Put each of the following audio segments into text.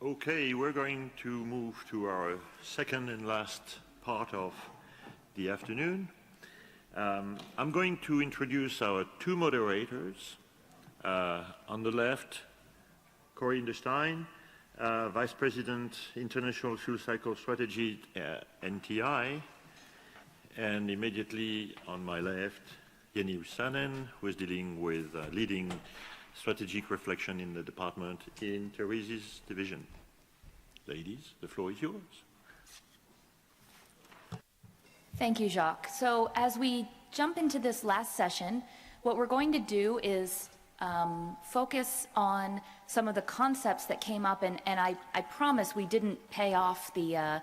Okay, we're going to move to our second and last part of the afternoon. I'm going to introduce our two moderators. On the left, Corinne Stein, Vice President, International Fuel Cycle Strategy, NTI, and immediately on my left, Jenny Usanen, who is dealing with leading strategic reflection in the department in Therese's division. Ladies, the floor is yours. Thank you, Jacques. So as we jump into this last session, what we're going to do is focus on some of the concepts that came up, and I promise we didn't pay off the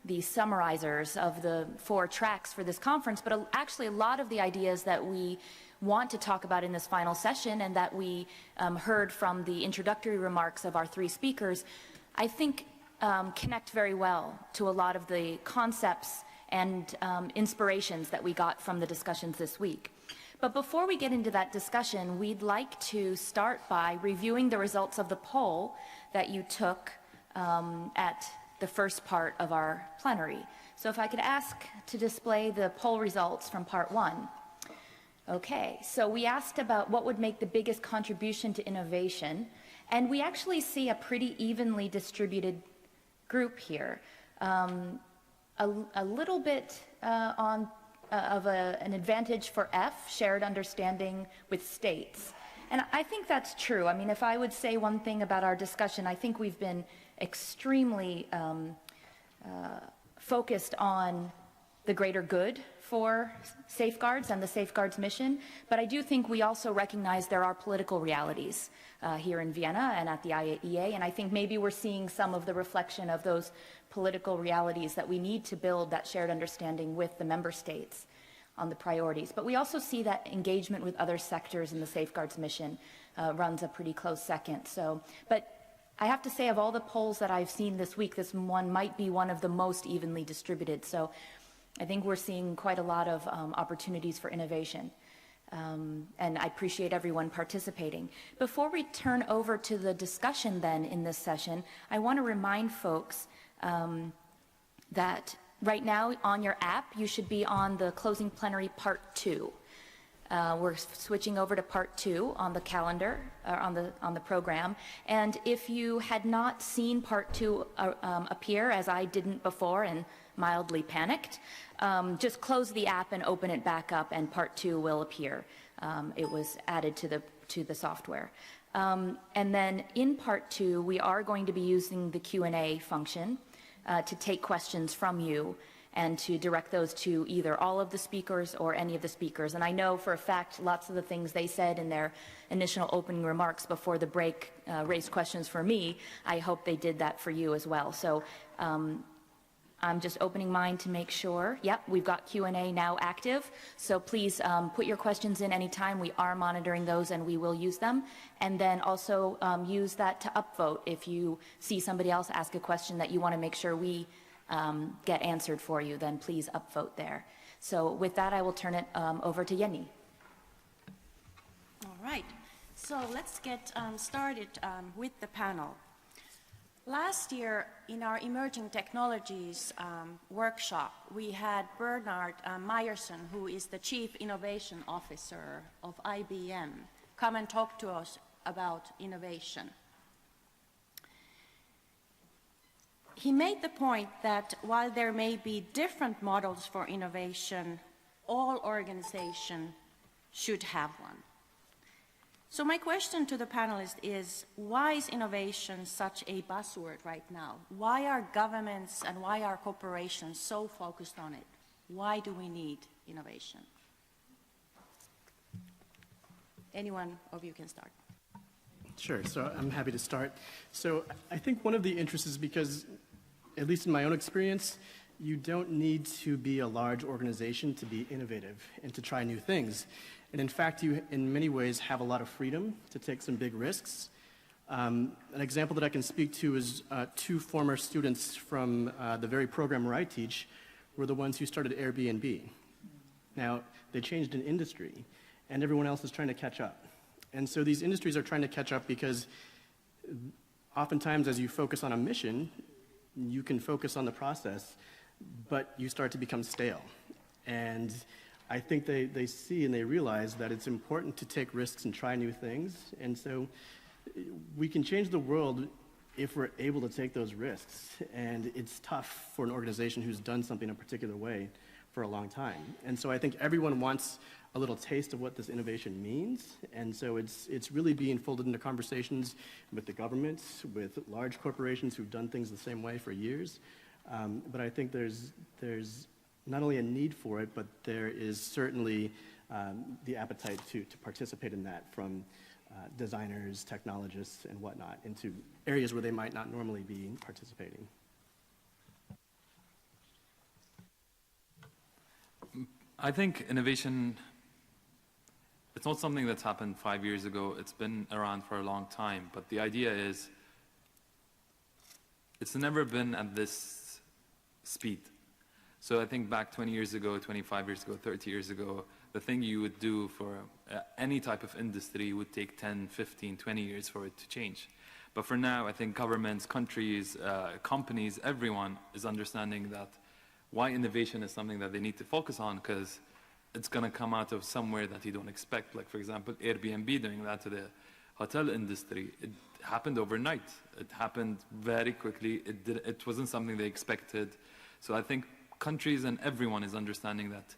summarizers of the 4 tracks for this conference, but actually a lot of the ideas that we want to talk about in this final session and that we heard from the introductory remarks of our 3 speakers, I think connect very well to a lot of the concepts and inspirations that we got from the discussions this week. But before we get into that discussion, we'd like to start by reviewing the results of the poll that you took at the first part of our plenary. So if I could ask to display the poll results from part 1. Okay, so we asked about what would make the biggest contribution to innovation, and we actually see a pretty evenly distributed group here. A little bit of an advantage for F, shared understanding with states. And I think that's true. I mean, if I would say one thing about our discussion, I think we've been extremely focused on the greater good for safeguards and the safeguards mission, but I do think we also recognize there are political realities here in Vienna and at the IAEA, and I think maybe we're seeing some of the reflection of those political realities that we need to build that shared understanding with the member states on the priorities. But we also see that engagement with other sectors in the safeguards mission runs a pretty close second. So, but I have to say, of all the polls that I've seen this week, this one might be one of the most evenly distributed. So I think we're seeing quite a lot of opportunities for innovation. And I appreciate everyone participating. Before we turn over to the discussion then in this session, I want to remind folks that right now on your app, you should be on the closing plenary part 2. We're switching over to part 2 on the calendar, on the program. And if you had not seen part 2 appear, as I didn't before and mildly panicked, just close the app and open it back up, and part 2 will appear. It was added to the software. And then in part 2, we are going to be using the Q&A function to take questions from you and to direct those to either all of the speakers or any of the speakers. And I know for a fact lots of the things they said in their initial opening remarks before the break raised questions for me. I hope they did that for you as well. So I'm just opening mine to make sure. Yep, we've got Q&A now active. So please put your questions in anytime. We are monitoring those and we will use them. And then also use that to upvote if you see somebody else ask a question that you want to make sure we get answered for you, then please upvote there. So with that, I will turn it over to Jenny. All right, so let's get started with the panel. Last year, in our Emerging Technologies workshop, we had Bernard Meyerson, who is the Chief Innovation Officer of IBM, come and talk to us about innovation. He made the point that while there may be different models for innovation, all organizations should have one. So my question to the panelists is, why is innovation such a buzzword right now? Why are governments and why are corporations so focused on it? Why do we need innovation? Anyone of you can start. Sure, so I'm happy to start. So I think one of the interests is because, at least in my own experience, you don't need to be a large organization to be innovative and to try new things. And in fact, you, in many ways, have a lot of freedom to take some big risks. An example that I can speak to is 2 former students from the very program where I teach were the ones who started Airbnb. Now, they changed an industry, and everyone else is trying to catch up. And so these industries are trying to catch up because oftentimes as you focus on a mission, you can focus on the process, but you start to become stale. And I think they see and they realize that it's important to take risks and try new things. And so we can change the world if we're able to take those risks. And it's tough for an organization who's done something a particular way for a long time. And so I think everyone wants a little taste of what this innovation means. And so it's really being folded into conversations with the governments, with large corporations who've done things the same way for years. But I think there's not only a need for it, but there is certainly the appetite to participate in that from designers, technologists, and whatnot, into areas where they might not normally be participating. I think innovation, it's not something that's happened 5 years ago. It's been around for a long time. But the idea is, it's never been at this speed. So I think back 20 years ago, 25 years ago, 30 years ago, the thing you would do for any type of industry would take 10, 15, 20 years for it to change. But for now, I think governments, countries, companies, everyone is understanding that why innovation is something that they need to focus on, because it's going to come out of somewhere that you don't expect. Like, for example, Airbnb doing that to the hotel industry. It happened overnight. It happened very quickly. It wasn't something they expected. So I think countries and everyone is understanding that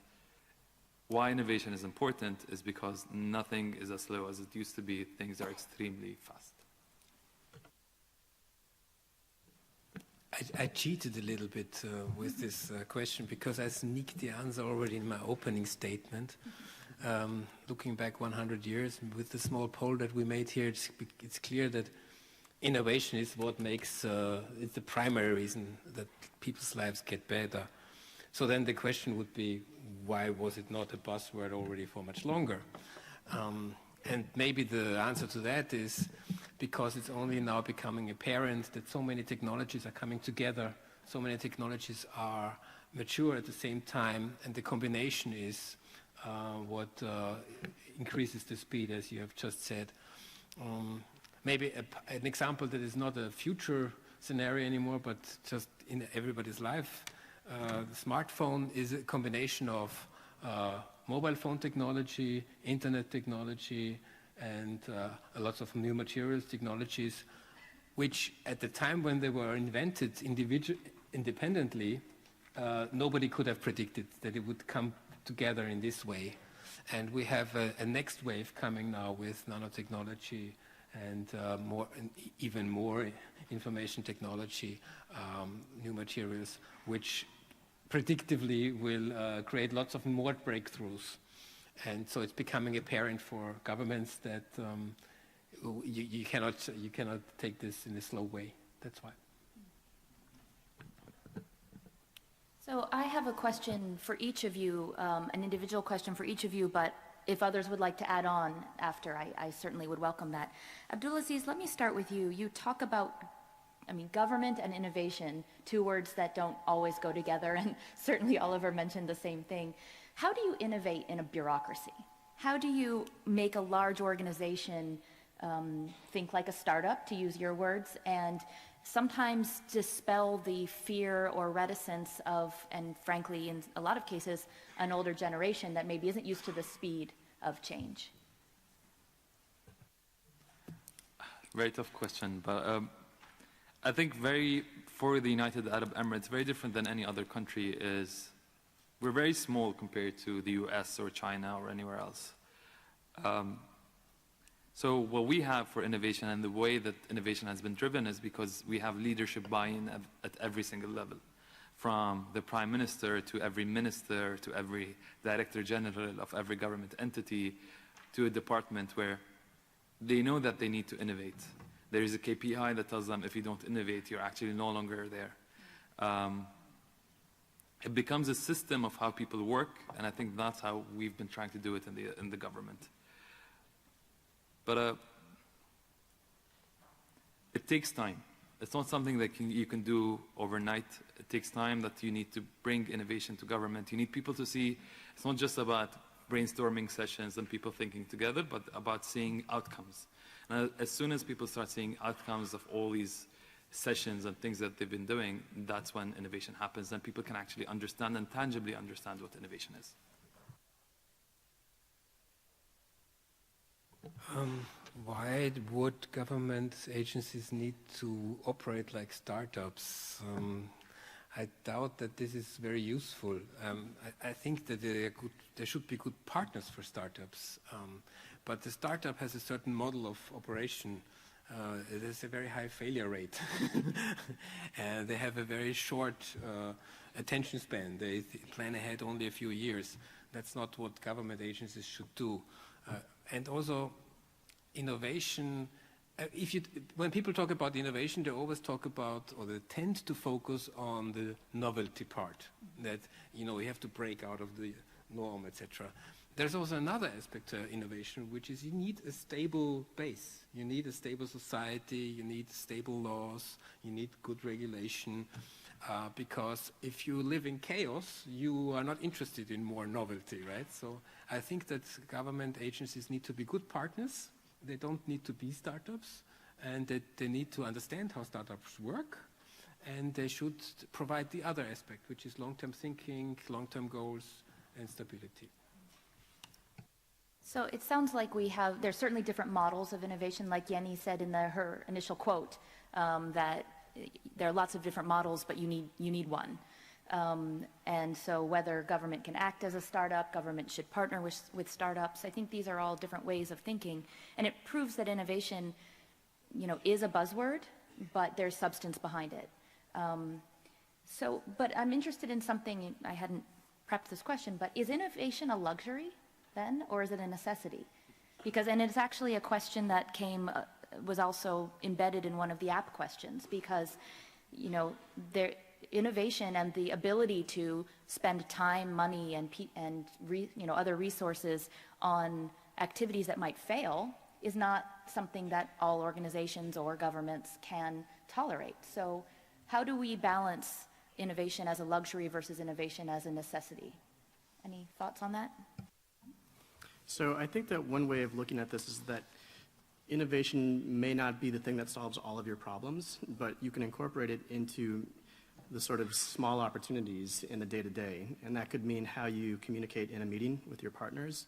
why innovation is important is because nothing is as slow as it used to be. Things are extremely fast. I cheated a little bit with this question because I sneaked the answer already in my opening statement. Looking back 100 years with the small poll that we made here, it's clear that innovation is what makes it's the primary reason that people's lives get better. So then the question would be, why was it not a buzzword already for much longer? And maybe the answer to that is because it's only now becoming apparent that so many technologies are coming together, so many technologies are mature at the same time, and the combination is what increases the speed, as you have just said. Maybe an example that is not a future scenario anymore, but just in everybody's life. The smartphone is a combination of mobile phone technology, internet technology, and lots of new materials technologies, which at the time when they were invented independently, nobody could have predicted that it would come together in this way. And we have a next wave coming now with nanotechnology and even more information technology, new materials, which predictively will create lots of more breakthroughs. And so it's becoming apparent for governments that you cannot take this in a slow way. That's why. So I have a question for each of you, an individual question for each of you, but if others would like to add on after, I certainly would welcome that. Abdulaziz, let me start with you. You talk about, government and innovation, two words that don't always go together, and certainly Oliver mentioned the same thing. How do you innovate in a bureaucracy? How do you make a large organization think like a startup, to use your words, and sometimes dispel the fear or reticence of, and frankly, in a lot of cases, an older generation that maybe isn't used to the speed of change? Very tough question, but I think for the United Arab Emirates, very different than any other country is, we're very small compared to the US or China or anywhere else. So what we have for innovation and the way that innovation has been driven is because we have leadership buy-in at every single level, from the prime minister to every minister to every director general of every government entity to a department where they know that they need to innovate. There is a KPI that tells them if you don't innovate, you're actually no longer there. It becomes a system of how people work, and I think that's how we've been trying to do it in the government. But it takes time. It's not something that you can do overnight. It takes time that you need to bring innovation to government. You need people to see, it's not just about brainstorming sessions and people thinking together, but about seeing outcomes. And as soon as people start seeing outcomes of all these sessions and things that they've been doing, that's when innovation happens, and people can actually understand and tangibly understand what innovation is. Why would government agencies need to operate like startups? I doubt that this is very useful. I think that there should be good partners for startups, but the startup has a certain model of operation. There's a very high failure rate. And they have a very short attention span. They plan ahead only a few years. That's not what government agencies should do. And also, innovation, when people talk about innovation, they always talk about, or they tend to focus on the novelty part, that, we have to break out of the norm, etc. There's also another aspect to innovation, which is you need a stable base. You need a stable society, you need stable laws, you need good regulation, because if you live in chaos, you are not interested in more novelty, right? So I think that government agencies need to be good partners. They don't need to be startups, and that they need to understand how startups work, and they should provide the other aspect, which is long-term thinking, long-term goals, and stability. So it sounds like there's certainly different models of innovation, like Jenny said in her initial quote, that there are lots of different models, but you need one. And so whether government can act as a startup, government should partner with startups, I think these are all different ways of thinking. And it proves that innovation, is a buzzword, but there's substance behind it. But I'm interested in something, I hadn't prepped this question, but is innovation a luxury then, or is it a necessity? And it's actually a question that was also embedded in one of the app questions, because, innovation and the ability to spend time, money, and other resources on activities that might fail is not something that all organizations or governments can tolerate. So how do we balance innovation as a luxury versus innovation as a necessity? Any thoughts on that? So I think that one way of looking at this is that innovation may not be the thing that solves all of your problems, but you can incorporate it into the sort of small opportunities in the day-to-day. And that could mean how you communicate in a meeting with your partners.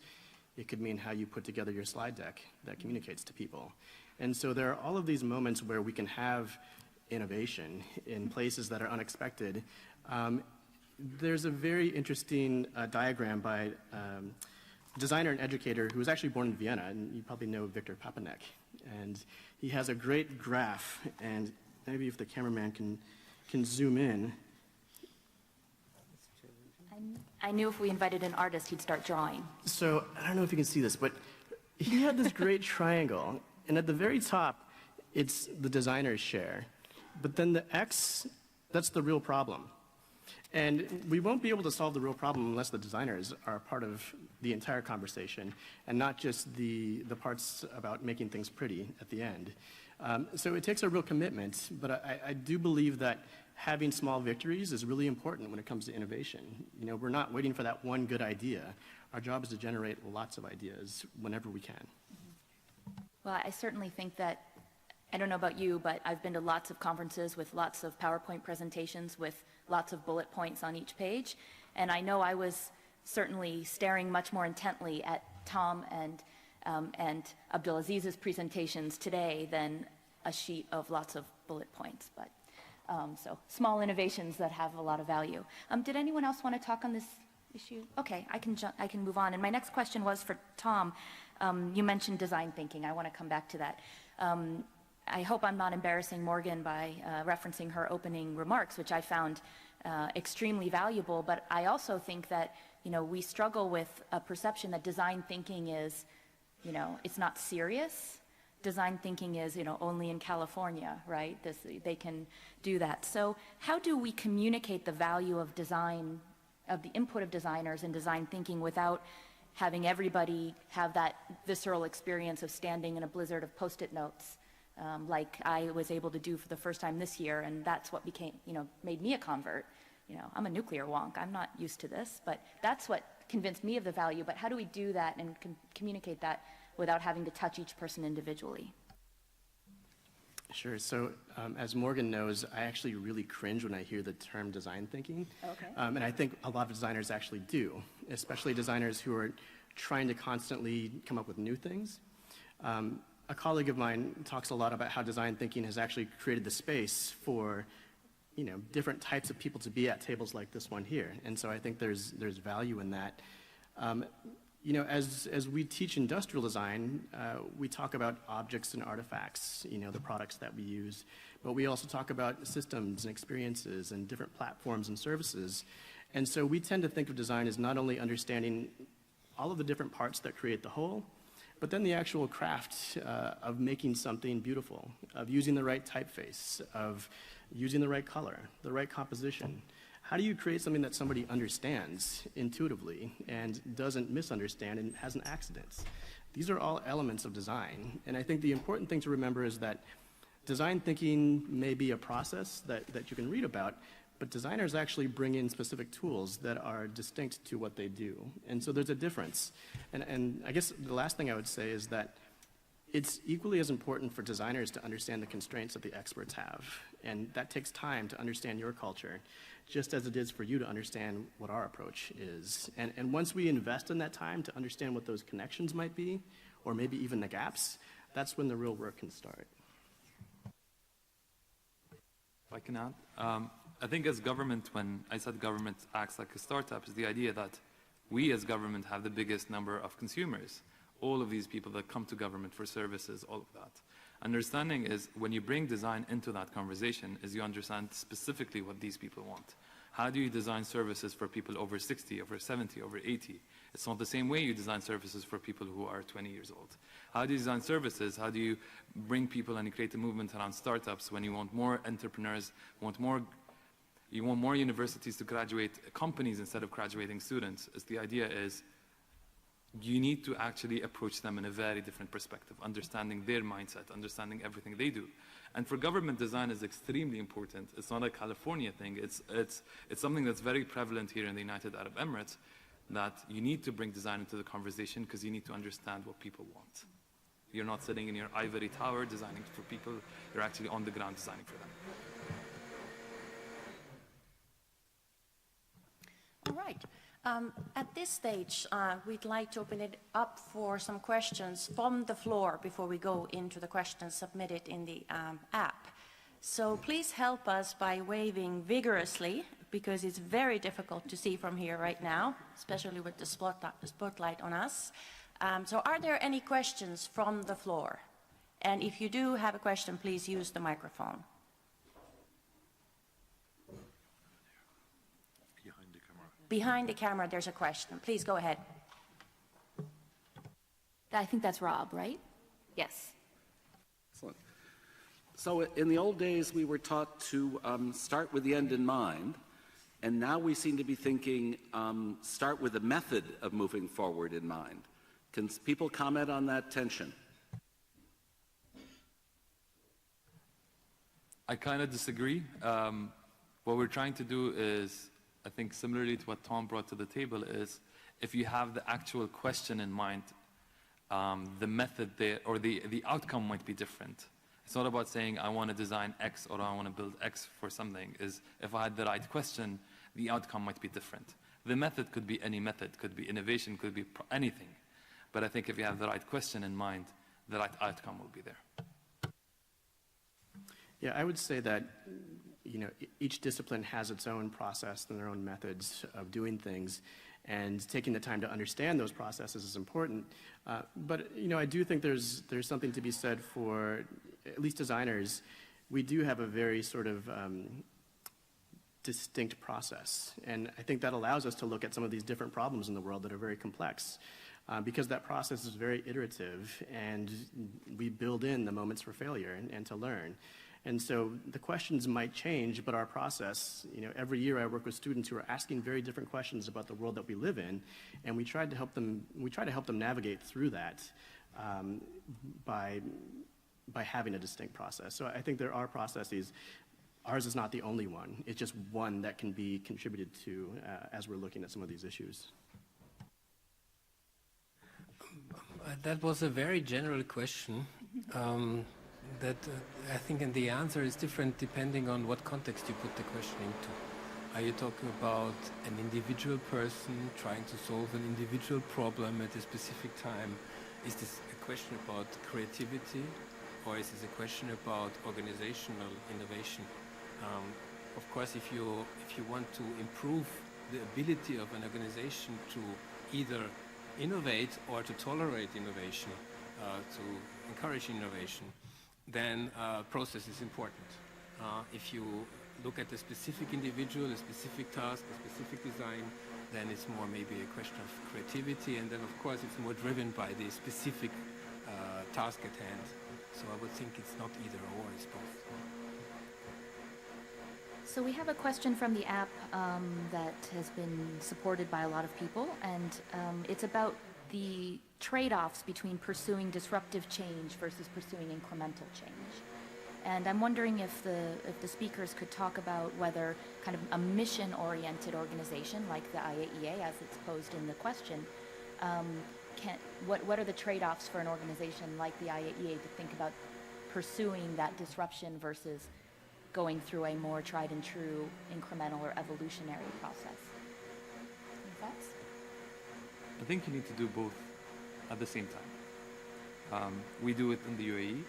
It could mean how you put together your slide deck that communicates to people. And so there are all of these moments where we can have innovation in places that are unexpected. There's a very interesting diagram by a designer and educator who was actually born in Vienna, and you probably know Victor Papanek. And he has a great graph, and maybe if the cameraman can zoom in. I knew if we invited an artist, he'd start drawing. So I don't know if you can see this, but he had this great triangle, and at the very top, it's the designer's share. But then the X, that's the real problem. And we won't be able to solve the real problem unless the designers are a part of the entire conversation, and not just the parts about making things pretty at the end. So it takes a real commitment, but I do believe that having small victories is really important when it comes to innovation. We're not waiting for that one good idea. Our job is to generate lots of ideas whenever we can. Well, I certainly think that, I don't know about you, but I've been to lots of conferences with lots of PowerPoint presentations with lots of bullet points on each page, and I know I was certainly staring much more intently at Tom and Abdulaziz's presentations today than a sheet of lots of bullet points. But so small innovations that have a lot of value. Did anyone else want to talk on this issue? Okay, I can move on. And my next question was for Tom. You mentioned design thinking. I want to come back to that. I hope I'm not embarrassing Morgan by referencing her opening remarks, which I found extremely valuable. But I also think that we struggle with a perception that design thinking is, it's not serious. Design thinking is, only in California, right? They can do that. So how do we communicate the value of design, of the input of designers in design thinking without having everybody have that visceral experience of standing in a blizzard of Post-it notes, like I was able to do for the first time this year, and that's what made me a convert. I'm a nuclear wonk. I'm not used to this, but that's what convinced me of the value. But how do we do that and communicate that without having to touch each person individually? Sure. So, as Morgan knows, I actually really cringe when I hear the term design thinking. Okay. And I think a lot of designers actually do, especially designers who are trying to constantly come up with new things. A colleague of mine talks a lot about how design thinking has actually created the space for, different types of people to be at tables like this one here. And so I think there's value in that. As we teach industrial design, we talk about objects and artifacts, the products that we use, but we also talk about systems and experiences and different platforms and services. And so we tend to think of design as not only understanding all of the different parts that create the whole, but then the actual craft of making something beautiful, of using the right typeface, of using the right color, the right composition. How do you create something that somebody understands intuitively and doesn't misunderstand and hasn't accidents? These are all elements of design. And I think the important thing to remember is that design thinking may be a process that you can read about, but designers actually bring in specific tools that are distinct to what they do. And so there's a difference. And I guess the last thing I would say is that it's equally as important for designers to understand the constraints that the experts have. And that takes time to understand your culture, just as it is for you to understand what our approach is. And once we invest in that time to understand what those connections might be, or maybe even the gaps, that's when the real work can start. If I can add, I think as government, when I said government acts like a startup, is the idea that we as government have the biggest number of consumers. All of these people that come to government for services, all of that. Understanding is when you bring design into that conversation is you understand specifically what these people want. How do you design services for people over 60, over 70, over 80? It's not the same way you design services for people who are 20 years old. How do you design services? How do you bring people and create a movement around startups when you want more entrepreneurs, you want more universities to graduate companies instead of graduating students? The idea is you need to actually approach them in a very different perspective, understanding their mindset, understanding everything they do. And for government, design is extremely important. It's not a California thing. It's something that's very prevalent here in the United Arab Emirates, that you need to bring design into the conversation because you need to understand what people want. You're not sitting in your ivory tower designing for people. You're actually on the ground designing for them. All right. At this stage, we'd like to open it up for some questions from the floor before we go into the questions submitted in the app. So please help us by waving vigorously, because it's very difficult to see from here right now, especially with the spotlight on us. So are there any questions from the floor? And if you do have a question, please use the microphone. Behind the camera, there's a question. Please go ahead. I think that's Rob, right? Yes. Excellent. So in the old days, we were taught to start with the end in mind, and now we seem to be thinking start with the method of moving forward in mind. Can people comment on that tension? I kind of disagree. What we're trying to do is, I think similarly to what Tom brought to the table, is if you have the actual question in mind, the method there, or the outcome might be different. It's not about saying I want to design X or I want to build X for something. Is if I had the right question, the outcome might be different. The method could be any method, could be innovation, could be anything. But I think if you have the right question in mind, the right outcome will be there. Yeah, I would say that each discipline has its own process and their own methods of doing things, and taking the time to understand those processes is important. But I do think there's something to be said for, at least designers, we do have a very sort of distinct process. And I think that allows us to look at some of these different problems in the world that are very complex, because that process is very iterative, and we build in the moments for failure and to learn. And so the questions might change, but our process, every year I work with students who are asking very different questions about the world that we live in, and we try to help them navigate through that by having a distinct process. So I think there are processes. Ours is not the only one. It's just one that can be contributed to as we're looking at some of these issues. That was a very general question. I think, and the answer is different depending on what context you put the question into. Are you talking about an individual person trying to solve an individual problem at a specific time? Is this a question about creativity, or is this a question about organizational innovation? Of course, if you want to improve the ability of an organization to either innovate or to tolerate innovation, to encourage innovation, then process is important. If you look at a specific individual, a specific task, a specific design, then it's more maybe a question of creativity, and then of course it's more driven by the specific task at hand. So I would think it's not either or, it's both. So we have a question from the app that has been supported by a lot of people, and it's about the trade-offs between pursuing disruptive change versus pursuing incremental change. And I'm wondering if the speakers could talk about whether kind of a mission-oriented organization like the IAEA, as it's posed in the question, what are the trade-offs for an organization like the IAEA to think about pursuing that disruption versus going through a more tried and true incremental or evolutionary process? Any thoughts? I think you need to do both at the same time. We do it in the UAE.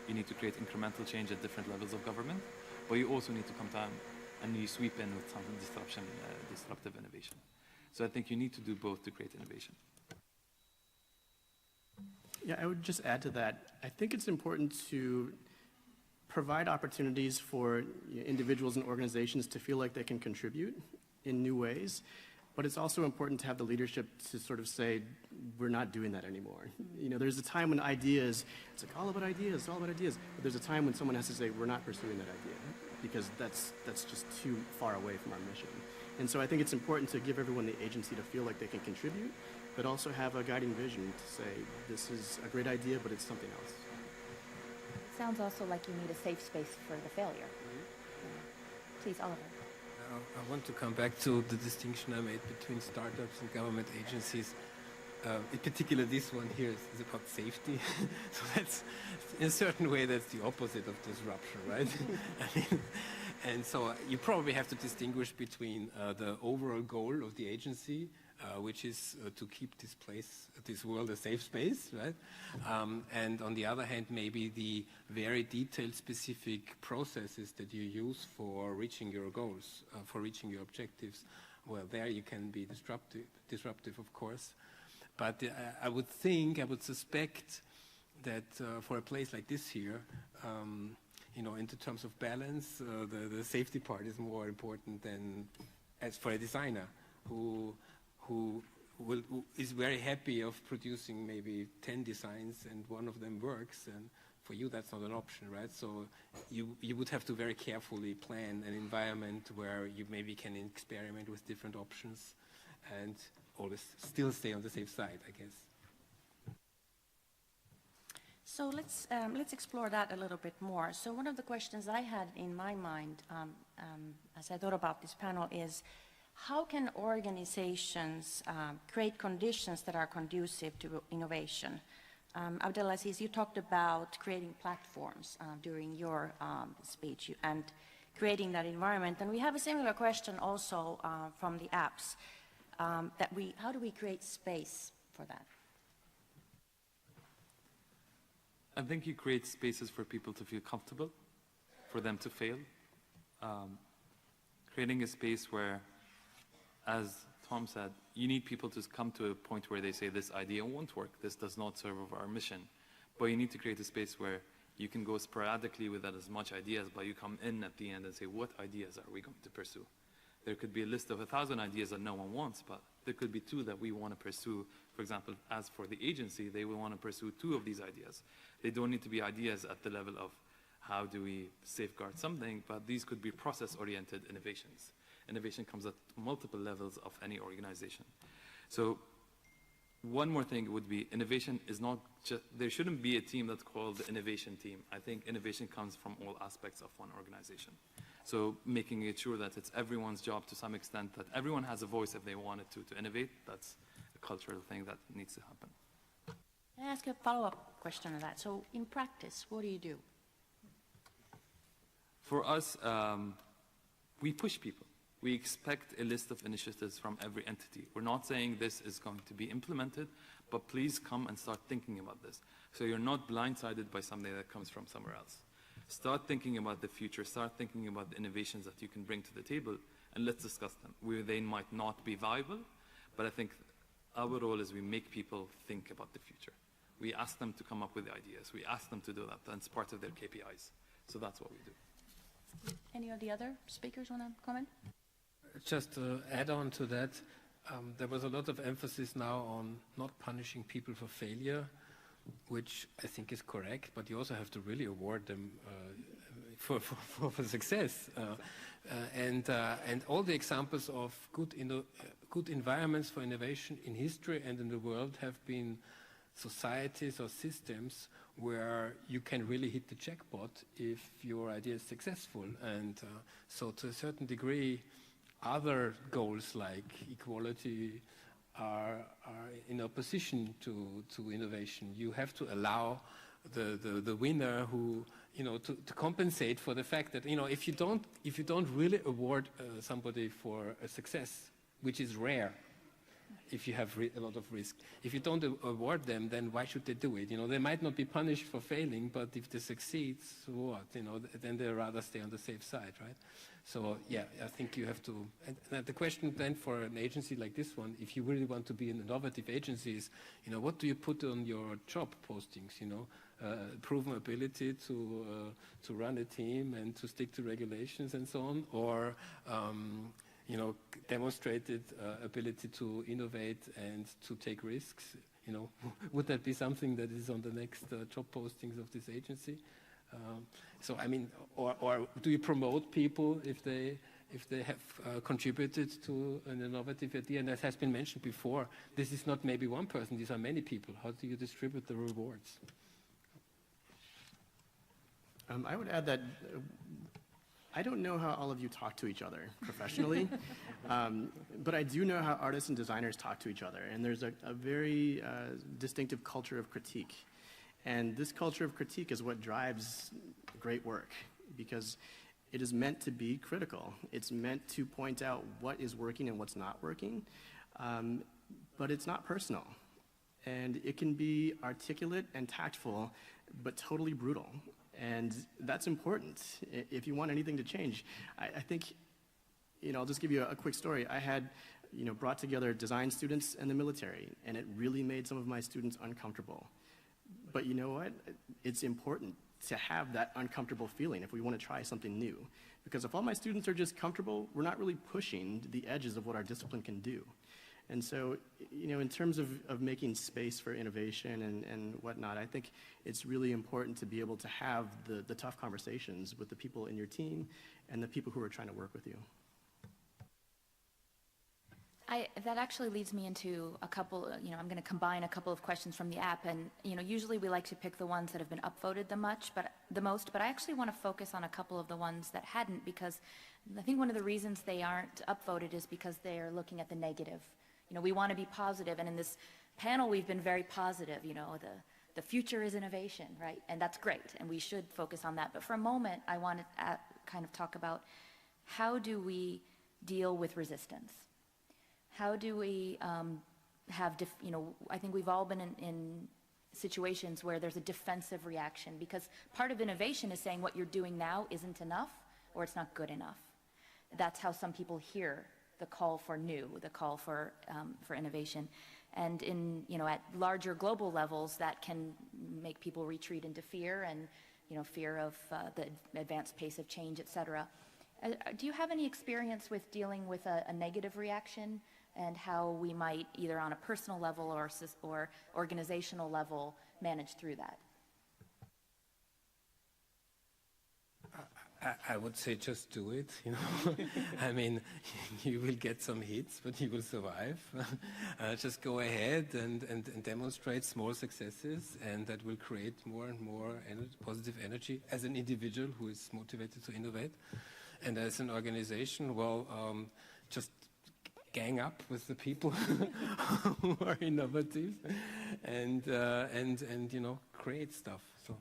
You need to create incremental change at different levels of government, but you also need to come down and you sweep in with some disruptive innovation. So I think you need to do both to create innovation. Yeah, I would just add to that. I think it's important to provide opportunities for individuals and organizations to feel like they can contribute in new ways. But it's also important to have the leadership to sort of say, we're not doing that anymore. You know, there's a time when ideas, it's like all about ideas, it's all about ideas. But there's a time when someone has to say, we're not pursuing that idea because that's just too far away from our mission. And so I think it's important to give everyone the agency to feel like they can contribute, but also have a guiding vision to say, this is a great idea, but it's something else. It sounds also like you need a safe space for the failure. Please, Oliver. I want to come back to the distinction I made between startups and government agencies. In particular, this one here is about safety. So that's, in a certain way, that's the opposite of disruption, right? I mean, and so you probably have to distinguish between the overall goal of the agency, which is to keep this place, this world, a safe space, right? And on the other hand, maybe the very detailed, specific processes that you use for reaching your goals, for reaching your objectives. Well, there you can be disruptive, of course. But I would suspect that for a place like this here, you know, in terms of balance, the safety part is more important than as for a designer who is very happy of producing maybe 10 designs and one of them works, and for you that's not an option, right? So you would have to very carefully plan an environment where you maybe can experiment with different options and always still stay on the safe side, I guess. So let's explore that a little bit more. So one of the questions I had in my mind as I thought about this panel is, how can organizations create conditions that are conducive to innovation? Abdelaziz, you talked about creating platforms during your speech and creating that environment. And we have a similar question also from the apps. How do we create space for that? I think you create spaces for people to feel comfortable, for them to fail. Creating a space where, as Tom said, you need people to come to a point where they say, this idea won't work, this does not serve our mission. But you need to create a space where you can go sporadically with that as much ideas, but you come in at the end and say, what ideas are we going to pursue? There could be a list of 1,000 ideas that no one wants, but there could be 2 that we want to pursue. For example, as for the agency, they will want to pursue 2 of these ideas. They don't need to be ideas at the level of how do we safeguard something, but these could be process-oriented innovations. Innovation comes at multiple levels of any organization. So one more thing would be, innovation is not just, there shouldn't be a team that's called the innovation team. I think innovation comes from all aspects of one organization. So making it sure that it's everyone's job to some extent, that everyone has a voice if they wanted to innovate, that's a cultural thing that needs to happen. Can I ask a follow-up question on that? So in practice, what do you do? For us, we push people. We expect a list of initiatives from every entity. We're not saying this is going to be implemented, but please come and start thinking about this. So you're not blindsided by something that comes from somewhere else. Start thinking about the future, start thinking about the innovations that you can bring to the table, and let's discuss them. They might not be viable, but I think our role is we make people think about the future. We ask them to come up with ideas. We ask them to do that, and it's part of their KPIs. So that's what we do. Any of the other speakers want to comment? Just to add on to that, there was a lot of emphasis now on not punishing people for failure, which I think is correct, but you also have to really award them for success. And all the examples of good environments for innovation in history and in the world have been societies or systems where you can really hit the jackpot if your idea is successful. And so to a certain degree, other goals like equality are in opposition to innovation. You have to allow the winner who, to compensate for the fact that, if you don't really award somebody for a success, which is rare, if you have a lot of risk. If you don't award them, then why should they do it? They might not be punished for failing, but if they succeed, so what? Then they'd rather stay on the safe side, right? So, yeah, I think you have to... And the question then for an agency like this one, if you really want to be an innovative agency is, what do you put on your job postings, proven ability to run a team and to stick to regulations and so on, or... demonstrated ability to innovate and to take risks. Would that be something that is on the next job postings of this agency? So I mean, or do you promote people if they have contributed to an innovative idea? And as has been mentioned before, this is not maybe one person; these are many people. How do you distribute the rewards? I would add that. I don't know how all of you talk to each other professionally, but I do know how artists and designers talk to each other, and there's a very distinctive culture of critique. And this culture of critique is what drives great work, because it is meant to be critical. It's meant to point out what is working and what's not working, but it's not personal. And it can be articulate and tactful, but totally brutal. And that's important if you want anything to change. I think, I'll just give you a quick story. I had, brought together design students and the military, and it really made some of my students uncomfortable. But you know what? It's important to have that uncomfortable feeling if we want to try something new. Because if all my students are just comfortable, we're not really pushing the edges of what our discipline can do. And so, in terms of making space for innovation and whatnot, I think it's really important to be able to have the tough conversations with the people in your team and the people who are trying to work with you. That actually leads me into a couple, I'm going to combine a couple of questions from the app, and, usually we like to pick the ones that have been upvoted the most, but I actually want to focus on a couple of the ones that hadn't, because I think one of the reasons they aren't upvoted is because they are looking at the negative. We want to be positive, and in this panel we've been very positive, the future is innovation, right? And that's great, and we should focus on that. But for a moment, I want to kind of talk about how do we deal with resistance? How do we I think we've all been in situations where there's a defensive reaction, because part of innovation is saying what you're doing now isn't enough or it's not good enough. That's how some people hear the call for new, the call for innovation. And at larger global levels, that can make people retreat into fear and, fear of the advanced pace of change, et cetera. Do you have any experience with dealing with a negative reaction, and how we might, either on a personal level or organizational level, manage through that? I would say just do it, I mean, you will get some hits, but you will survive. Just go ahead and demonstrate small successes, and that will create more and more positive energy as an individual who is motivated to innovate. And as an organization, just gang up with the people who are innovative and create stuff. So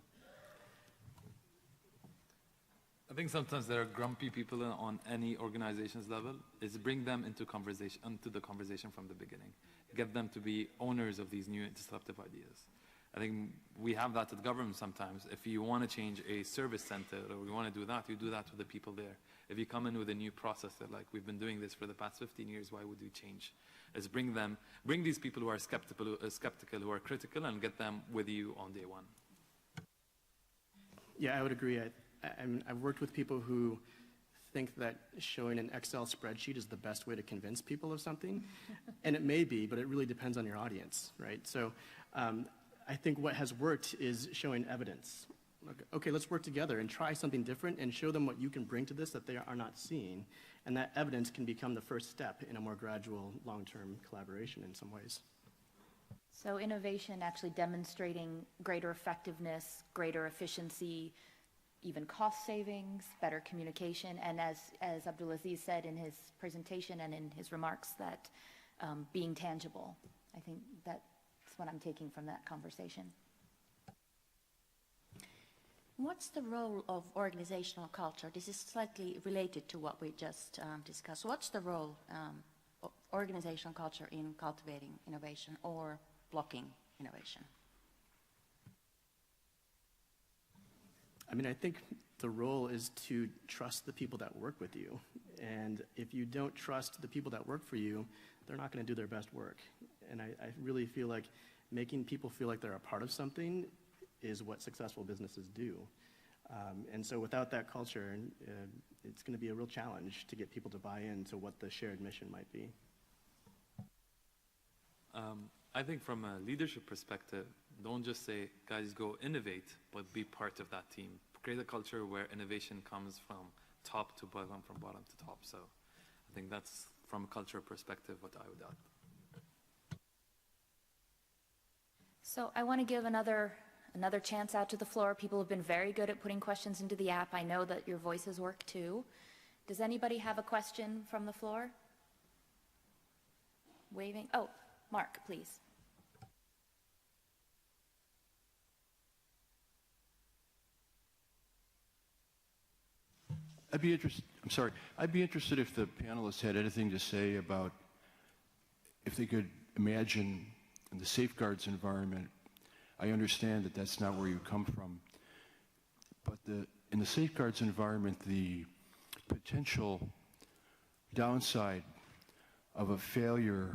I think sometimes there are grumpy people on any organization's level, is bring them into the conversation from the beginning. Get them to be owners of these new disruptive ideas. I think we have that at government sometimes. If you want to change a service center or you want to do that, you do that with the people there. If you come in with a new process that like, we've been doing this for the past 15 years, why would we change? Is bring these people who are skeptical, who are critical, and get them with you on day one. Yeah, I would agree. I've worked with people who think that showing an Excel spreadsheet is the best way to convince people of something. And it may be, but it really depends on your audience, right? So I think what has worked is showing evidence. Okay, let's work together and try something different and show them what you can bring to this that they are not seeing. And that evidence can become the first step in a more gradual, long-term collaboration in some ways. So innovation actually demonstrating greater effectiveness, greater efficiency, even cost savings, better communication, and as Abdulaziz said in his presentation and in his remarks, that being tangible. I think that's what I'm taking from that conversation. What's the role of organizational culture? This is slightly related to what we just discussed. What's the role of organizational culture in cultivating innovation or blocking innovation? I mean, I think the role is to trust the people that work with you. And if you don't trust the people that work for you, they're not going to do their best work. And I really feel like making people feel like they're a part of something is what successful businesses do. And so without that culture, it's going to be a real challenge to get people to buy into what the shared mission might be. I think from a leadership perspective, don't just say, guys, go innovate, but be part of that team. Create a culture where innovation comes from top to bottom, from bottom to top. So I think that's, from a culture perspective, what I would add. So I want to give another chance out to the floor. People have been very good at putting questions into the app. I know that your voices work too. Does anybody have a question from the floor? Waving. Oh, Mark, please. I'd be interested if the panelists had anything to say about if they could imagine in the safeguards environment. I understand that that's not where you come from, but in the safeguards environment, the potential downside of a failure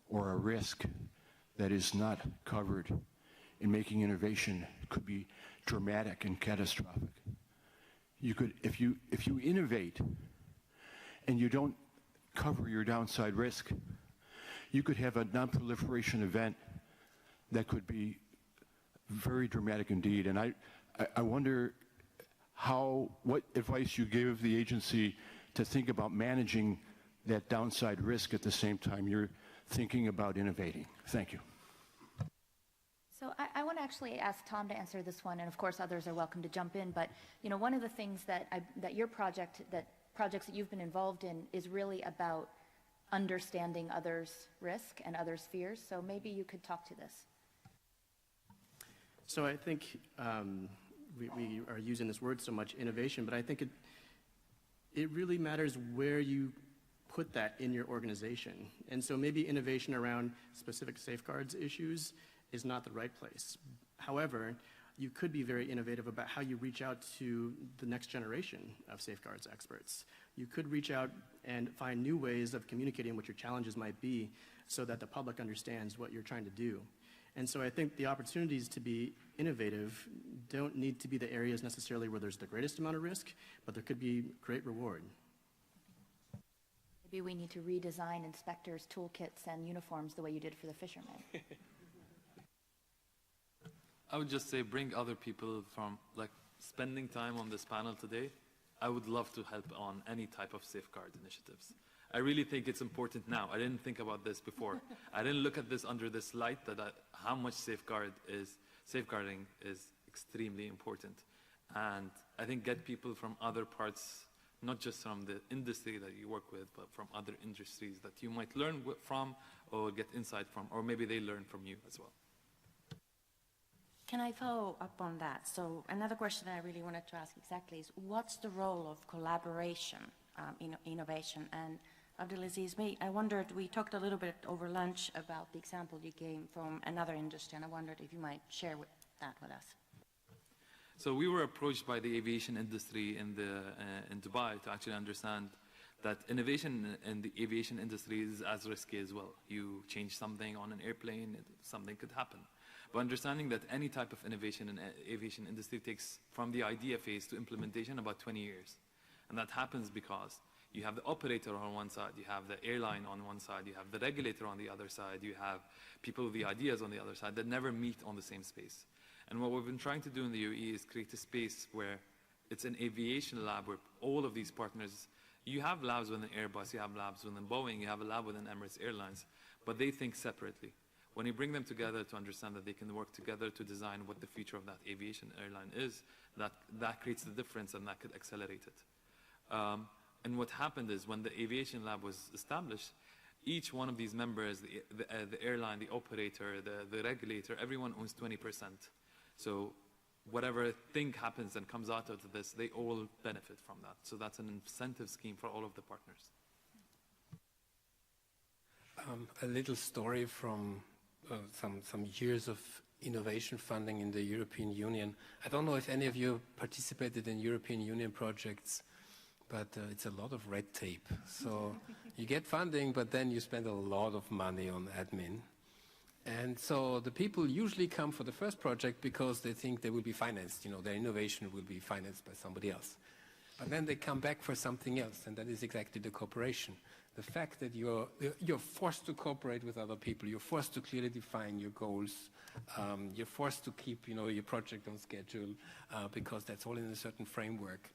or a risk that is not covered in making innovation could be dramatic and catastrophic. You could, if you innovate and you don't cover your downside risk, you could have a non-proliferation event that could be very dramatic indeed. And I wonder what advice you give the agency to think about managing that downside risk at the same time you're thinking about innovating. Thank you. So I want to actually ask Tom to answer this one, and of course others are welcome to jump in. But you know, one of the things that your projects that you've been involved in is really about understanding others' risk and others' fears. So maybe you could talk to this. So I think we are using this word so much, innovation, but I think it really matters where you put that in your organization. And so maybe innovation around specific safeguards issues is not the right place. However, you could be very innovative about how you reach out to the next generation of safeguards experts. You could reach out and find new ways of communicating what your challenges might be so that the public understands what you're trying to do. And so I think the opportunities to be innovative don't need to be the areas necessarily where there's the greatest amount of risk, but there could be great reward. Maybe we need to redesign inspectors' toolkits and uniforms the way you did for the fishermen. I would just say bring other people from, like, spending time on this panel today. I would love to help on any type of safeguard initiatives. I really think it's important now. I didn't think about this before. I didn't look at this under this light that how much safeguarding is extremely important. And I think get people from other parts, not just from the industry that you work with, but from other industries that you might learn from or get insight from, or maybe they learn from you as well. Can I follow up on that? So another question that I really wanted to ask exactly is, what's the role of collaboration in innovation? And Abdulaziz, I wondered, we talked a little bit over lunch about the example you gave from another industry, and I wondered if you might share that with us. So we were approached by the aviation industry in Dubai to actually understand that innovation in the aviation industry is as risky as well. You change something on an airplane, something could happen. But understanding that any type of innovation in aviation industry takes from the idea phase to implementation about 20 years. And that happens because you have the operator on one side, you have the airline on one side, you have the regulator on the other side, you have people with the ideas on the other side that never meet on the same space. And what we've been trying to do in the UAE is create a space where it's an aviation lab where all of these partners, you have labs within Airbus, you have labs within Boeing, you have a lab within Emirates Airlines, but they think separately. When you bring them together to understand that they can work together to design what the future of that aviation airline is, that creates the difference and that could accelerate it. And what happened is when the aviation lab was established, each one of these members, the airline, the operator, the regulator, everyone owns 20%. So whatever thing happens and comes out of this, they all benefit from that. So that's an incentive scheme for all of the partners. A little story from some years of innovation funding in the European Union. I don't know if any of you participated in European Union projects, but it's a lot of red tape. So you get funding, but then you spend a lot of money on admin. And so the people usually come for the first project because they think they will be financed, you know, their innovation will be financed by somebody else. But then they come back for something else, and that is exactly the cooperation. The fact that you're forced to cooperate with other people, you're forced to clearly define your goals, you're forced to keep, you know, your project on schedule because that's all in a certain framework.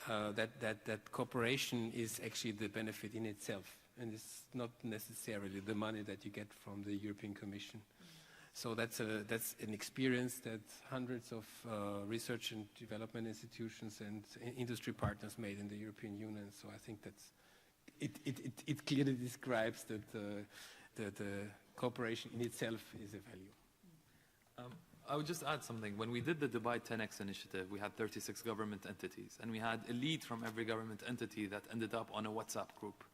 That cooperation is actually the benefit in itself, and it's not necessarily the money that you get from the European Commission. So that's an experience that hundreds of research and development institutions and industry partners made in the European Union. So I think that's it clearly describes that the cooperation in itself is a value. I would just add something. When we did the Dubai 10X initiative, we had 36 government entities, and we had a lead from every government entity that ended up on a WhatsApp group.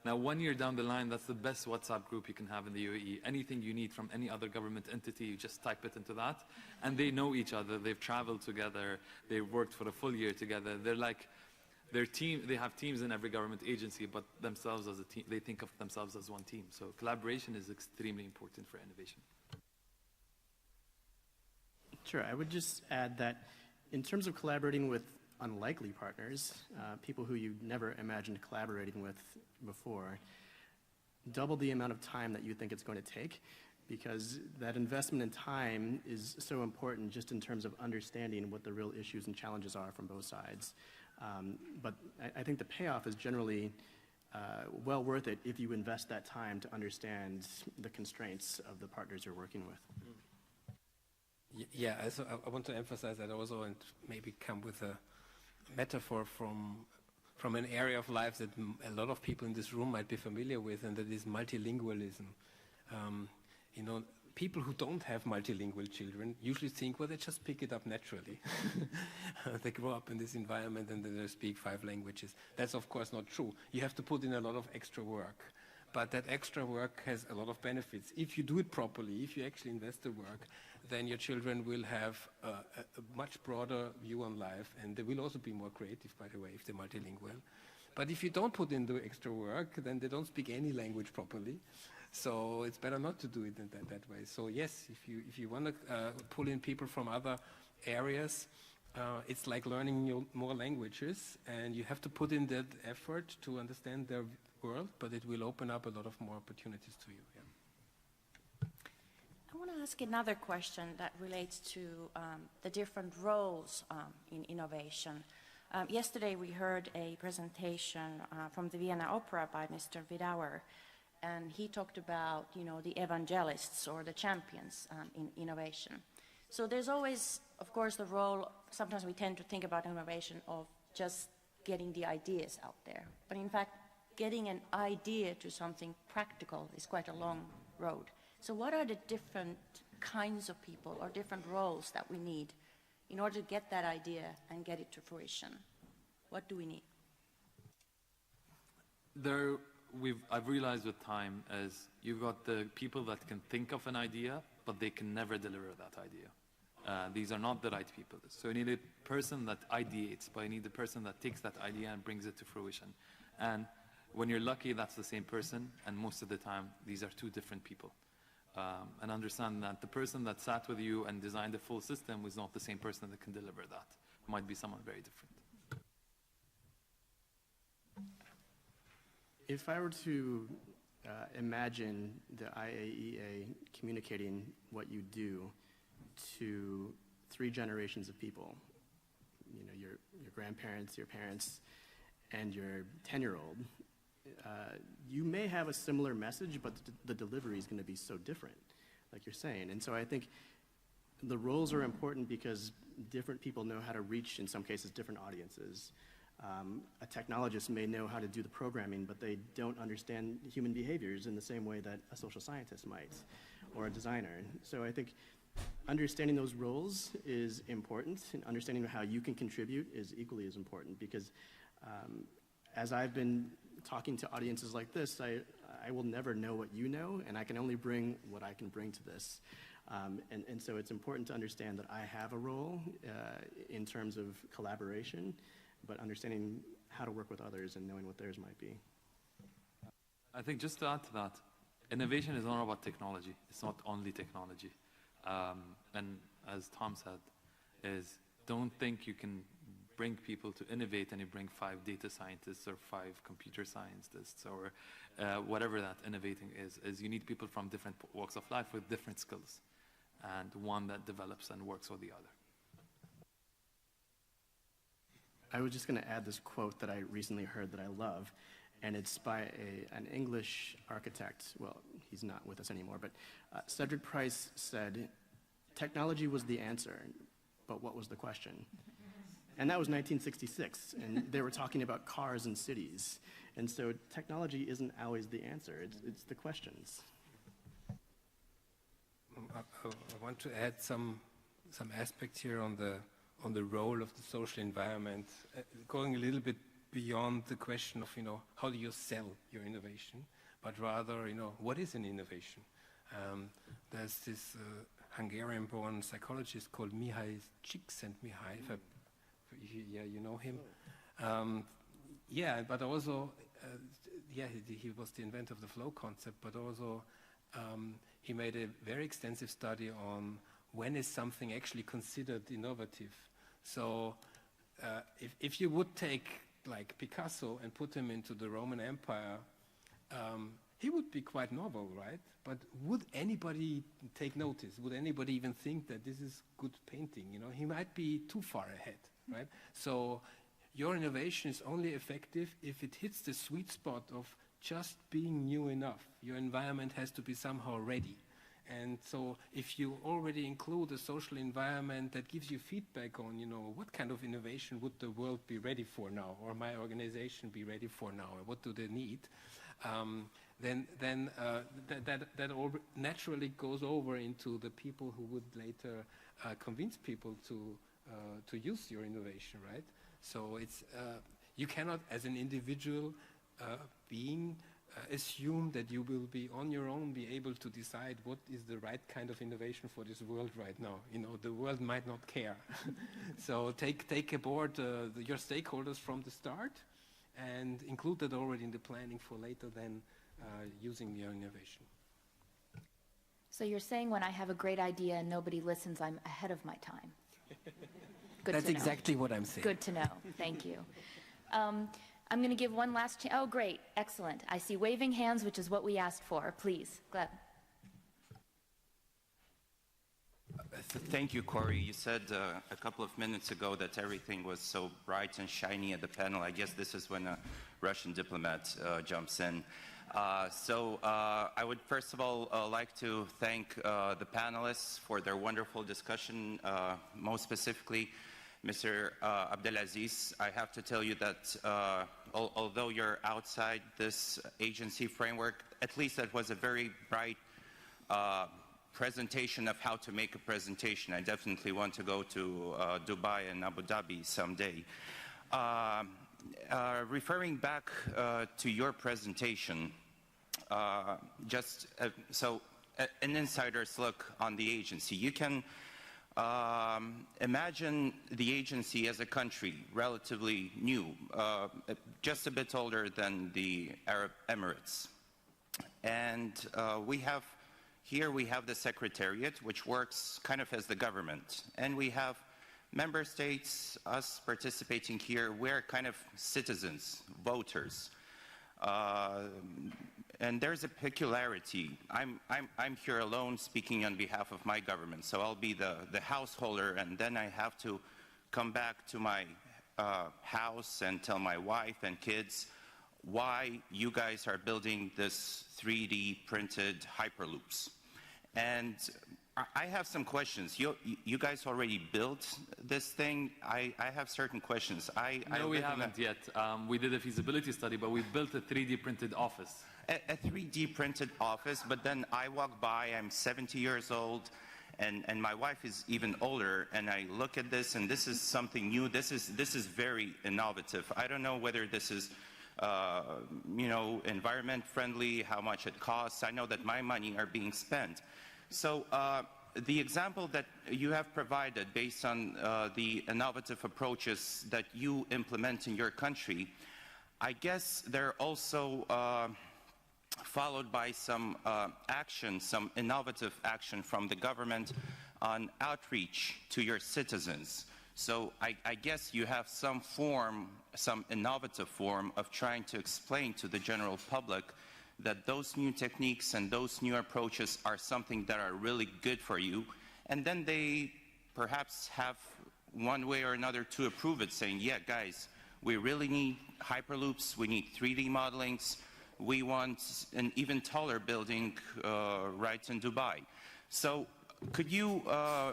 Now, 1 year down the line, that's the best WhatsApp group you can have in the UAE. Anything you need from any other government entity, you just type it into that, and they know each other. They've traveled together. They've worked for a full year together. They're like, they have teams in every government agency, but themselves as a team, they think of themselves as one team. So collaboration is extremely important for innovation. Sure, I would just add that in terms of collaborating with unlikely partners, people who you never imagined collaborating with before, double the amount of time that you think it's going to take, because that investment in time is so important just in terms of understanding what the real issues and challenges are from both sides. But I think the payoff is generally well worth it if you invest that time to understand the constraints of the partners you're working with. Yeah, so I want to emphasize that also, and maybe come with a metaphor from an area of life that a lot of people in this room might be familiar with, and that is multilingualism. You know, people who don't have multilingual children usually think, well, they just pick it up naturally. They grow up in this environment and then they speak 5 languages. That's of course not true. You have to put in a lot of extra work. But that extra work has a lot of benefits. If you do it properly, if you actually invest the work, then your children will have a much broader view on life, and they will also be more creative, by the way, if they're multilingual. But if you don't put in the extra work, then they don't speak any language properly. So it's better not to do it in that way. So yes, if you want to pull in people from other areas, it's like learning more languages, and you have to put in that effort to understand their world, but it will open up a lot of more opportunities to you. Yeah. I want to ask another question that relates to the different roles in innovation. Yesterday we heard a presentation from the Vienna Opera by Mr. Vidauer, and he talked about, you know, the evangelists or the champions in innovation. So there's always, of course, the role, sometimes we tend to think about innovation of just getting the ideas out there. But in fact, getting an idea to something practical is quite a long road. So what are the different kinds of people or different roles that we need in order to get that idea and get it to fruition? What do we need? I've realized with time is you've got the people that can think of an idea, but they can never deliver that idea. These are not the right people. So you need a person that ideates, but you need the person that takes that idea and brings it to fruition. And when you're lucky, that's the same person, and most of the time, these are two different people. And understand that the person that sat with you and designed the full system was not the same person that can deliver that. It might be someone very different. If I were to imagine the IAEA communicating what you do to 3 generations of people, you know, your grandparents, your parents, and your 10-year-old, you may have a similar message, but the delivery is going to be so different, like you're saying. And so I think the roles are important because different people know how to reach, in some cases, different audiences. A technologist may know how to do the programming, but they don't understand human behaviors in the same way that a social scientist might, or a designer. So I think understanding those roles is important, and understanding how you can contribute is equally as important, because as I've been talking to audiences like this, I will never know what you know, and I can only bring what I can bring to this. And so it's important to understand that I have a role in terms of collaboration, but understanding how to work with others and knowing what theirs might be. I think just to add to that, innovation is not about technology. It's not only technology. And as Tom said, is don't think you can bring people to innovate and you bring 5 data scientists or 5 computer scientists or whatever that innovating is you need people from different walks of life with different skills, and one that develops and works with the other. I was just going to add this quote that I recently heard that I love, and it's by an English architect. Well, he's not with us anymore, but Cedric Price said, "Technology was the answer, but what was the question?" And that was 1966, and they were talking about cars and cities. And so technology isn't always the answer, it's the questions. I want to add some aspects here on the role of the social environment, going a little bit beyond the question of, how do you sell your innovation, but rather, what is an innovation? There's this Hungarian-born psychologist called Mihaly Csikszentmihalyi. Yeah, you know him. But also, he was the inventor of the flow concept, but also he made a very extensive study on when is something actually considered innovative. So if you would take like Picasso and put him into the Roman Empire, he would be quite novel, right? But would anybody take notice? Would anybody even think that this is good painting? He might be too far ahead, right? So your innovation is only effective if it hits the sweet spot of just being new enough. Your environment has to be somehow ready. And so if you already include a social environment that gives you feedback on, what kind of innovation would the world be ready for now, or my organization be ready for now, or what do they need, then that all naturally goes over into the people who would later convince people to use your innovation, right? So it's you cannot, as an individual being, assume that you will be on your own, be able to decide what is the right kind of innovation for this world right now. The world might not care. So take aboard your stakeholders from the start and include that already in the planning for later than using your innovation. So you're saying when I have a great idea and nobody listens, I'm ahead of my time. Good That's to know. exactly what I'm saying. Good to know. Thank you. I'm going to give one last chance. Oh, great. Excellent. I see waving hands, which is what we asked for. Please, Gleb. Thank you, Corey. You said a couple of minutes ago that everything was so bright and shiny at the panel. I guess this is when a Russian diplomat jumps in. So I would first of all like to thank the panelists for their wonderful discussion, most specifically Mr. Abdelaziz. I have to tell you that although you're outside this agency framework, at least that was a very bright presentation of how to make a presentation. I definitely want to go to Dubai and Abu Dhabi someday. Referring back to your presentation, an insider's look on the agency. You can imagine the agency as a country, relatively new, just a bit older than the Arab Emirates. And here we have the Secretariat, which works kind of as the government. And we have member states, us participating here, we're kind of citizens, voters. And there's a peculiarity. I'm here alone speaking on behalf of my government, so I'll be the householder, and then I have to come back to my house and tell my wife and kids why you guys are building this 3D printed hyperloops. And I have some questions. You guys already built this thing. I have certain questions. No, we haven't yet. We did a feasibility study, but we built a 3D printed office. A 3D printed office, but then I walk by, I'm 70 years old, and my wife is even older, and I look at this, and this is something new. This is very innovative. I don't know whether this is environment friendly, how much it costs. I know that my money are being spent. So the example that you have provided based on the innovative approaches that you implement in your country, I guess they're also followed by some action, some innovative action from the government on outreach to your citizens. So I guess you have some innovative form of trying to explain to the general public that those new techniques and those new approaches are something that are really good for you. And then they perhaps have one way or another to approve it, saying, yeah, guys, we really need hyperloops, we need 3D modelings, we want an even taller building right in Dubai. So could you,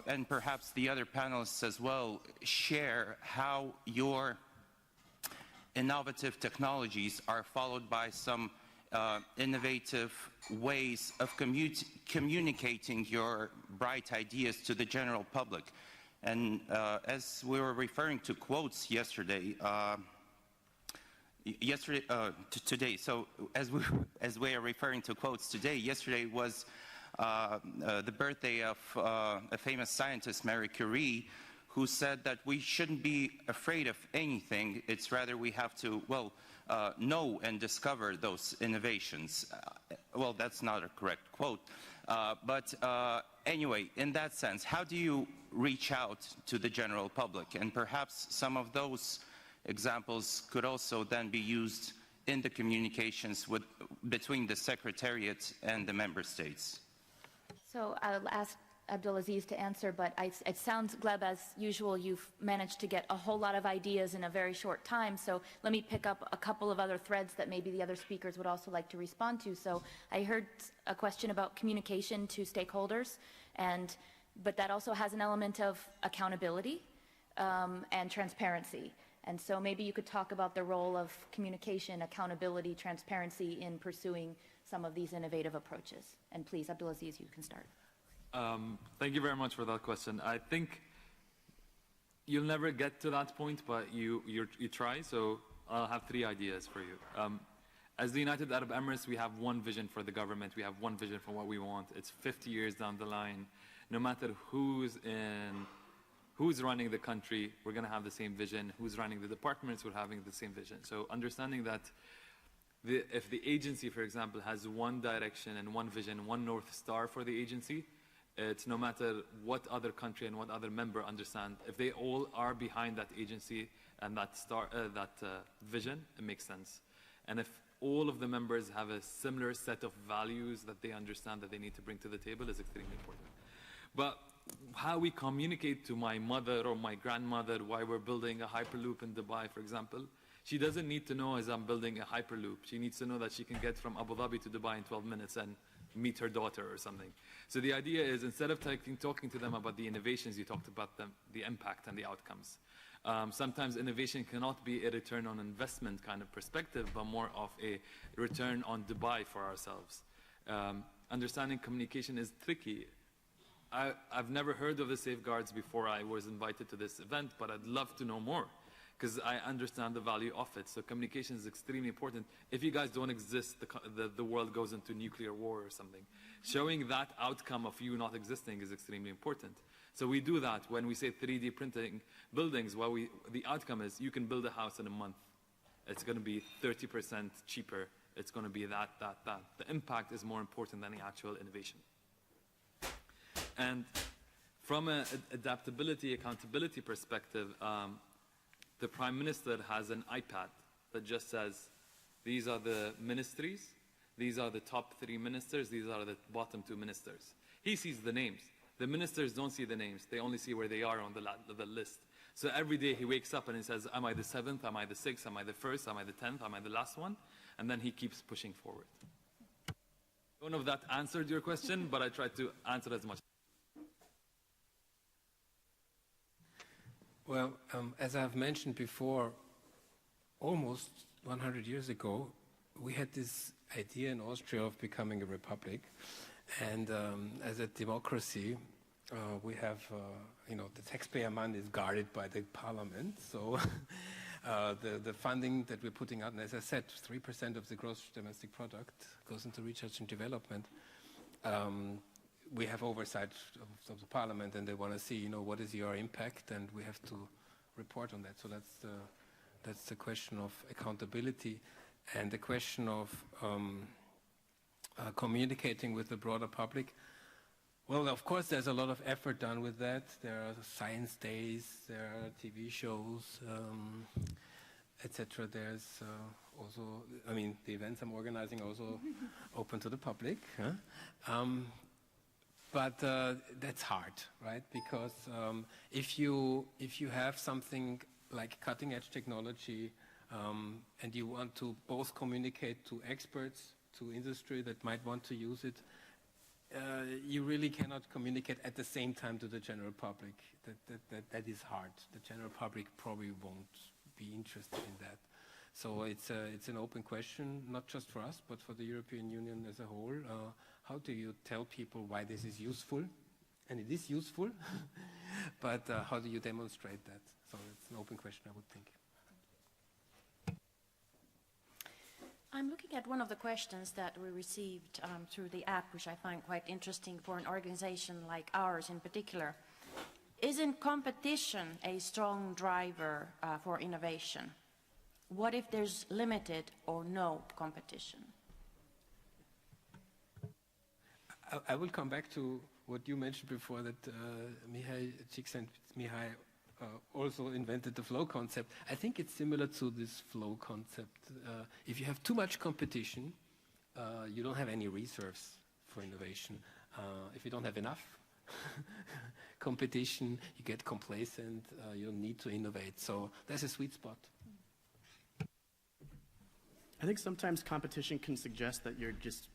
and perhaps the other panelists as well, share how your innovative technologies are followed by some innovative ways of communicating your bright ideas to the general public? And as we were referring to quotes yesterday, today, so as we are referring to quotes today, yesterday was the birthday of a famous scientist, Marie Curie, who said that we shouldn't be afraid of anything. It's rather we have to, know and discover those innovations. Well, that's not a correct quote. But anyway, in that sense, how do you reach out to the general public? And perhaps some of those examples could also then be used in the communications between the Secretariat and the member states. So I'll ask Abdulaziz to answer, but it sounds, Gleb, as usual, you've managed to get a whole lot of ideas in a very short time. So let me pick up a couple of other threads that maybe the other speakers would also like to respond to. So I heard a question about communication to stakeholders, but that also has an element of accountability and transparency. And so maybe you could talk about the role of communication, accountability, transparency in pursuing some of these innovative approaches. And please, Abdulaziz, you can start. Thank you very much for that question. I think you'll never get to that point, but you try. So I'll have three ideas for you. As the United Arab Emirates, we have one vision for the government. We have one vision for what we want. It's 50 years down the line. No matter who's running the country, we're going to have the same vision. Who's running the departments, we're having the same vision. So understanding that if the agency, for example, has one direction and one vision, one North Star for the agency, it's no matter what other country and what other member understand, if they all are behind that agency and that vision, it makes sense. And if all of the members have a similar set of values that they understand that they need to bring to the table is extremely important. But how we communicate to my mother or my grandmother why we're building a hyperloop in Dubai, for example, she doesn't need to know as I'm building a hyperloop. She needs to know that she can get from Abu Dhabi to Dubai in 12 minutes and meet her daughter or something. So the idea is, instead of talking to them about the innovations, you talked about the impact and the outcomes. Sometimes innovation cannot be a return on investment kind of perspective, but more of a return on Dubai for ourselves. Understanding communication is tricky. I've never heard of the safeguards before I was invited to this event, but I'd love to know more because I understand the value of it. So communication is extremely important. If you guys don't exist, the world goes into nuclear war or something. Showing that outcome of you not existing is extremely important. So we do that when we say 3D printing buildings. The outcome is you can build a house in a month. It's going to be 30% cheaper. It's going to be that. The impact is more important than the actual innovation. And from an adaptability, accountability perspective, the Prime Minister has an iPad that just says, these are the ministries, these are the top 3 ministers, these are the bottom 2 ministers. He sees the names. The ministers don't see the names. They only see where they are on the list. So every day he wakes up and he says, am I the 7th? Am I the 6th? Am I the 1st? Am I the 10th? Am I the last one? And then he keeps pushing forward. I don't know if that answered your question, but I tried to answer as much. Well, as I've mentioned before, almost 100 years ago, we had this idea in Austria of becoming a republic. And as a democracy, we have, the taxpayer money is guarded by the parliament. So the funding that we're putting out, and as I said, 3% of the gross domestic product goes into research and development. We have oversight of the parliament, and they want to see, what is your impact, and we have to report on that. So that's the question of accountability, and the question of communicating with the broader public. Well, of course, there's a lot of effort done with that. There are science days, there are TV shows, etc. There's also, the events I'm organizing are also open to the public. Huh? But that's hard, right? Because if you have something like cutting-edge technology, and you want to both communicate to experts, to industry that might want to use it, you really cannot communicate at the same time to the general public. That is hard. The general public probably won't be interested in that. So it's an open question, not just for us, but for the European Union as a whole. How do you tell people why this is useful? And it is useful, but how do you demonstrate that? So it's an open question, I would think. I'm looking at one of the questions that we received through the app, which I find quite interesting for an organization like ours in particular. Isn't competition a strong driver for innovation? What if there's limited or no competition? I will come back to what you mentioned before, that Mihai Csikszentmihalyi also invented the flow concept. I think it's similar to this flow concept. If you have too much competition, you don't have any reserves for innovation. If you don't have enough competition, you get complacent, you don't need to innovate. So there's a sweet spot. I think sometimes competition can suggest that you're just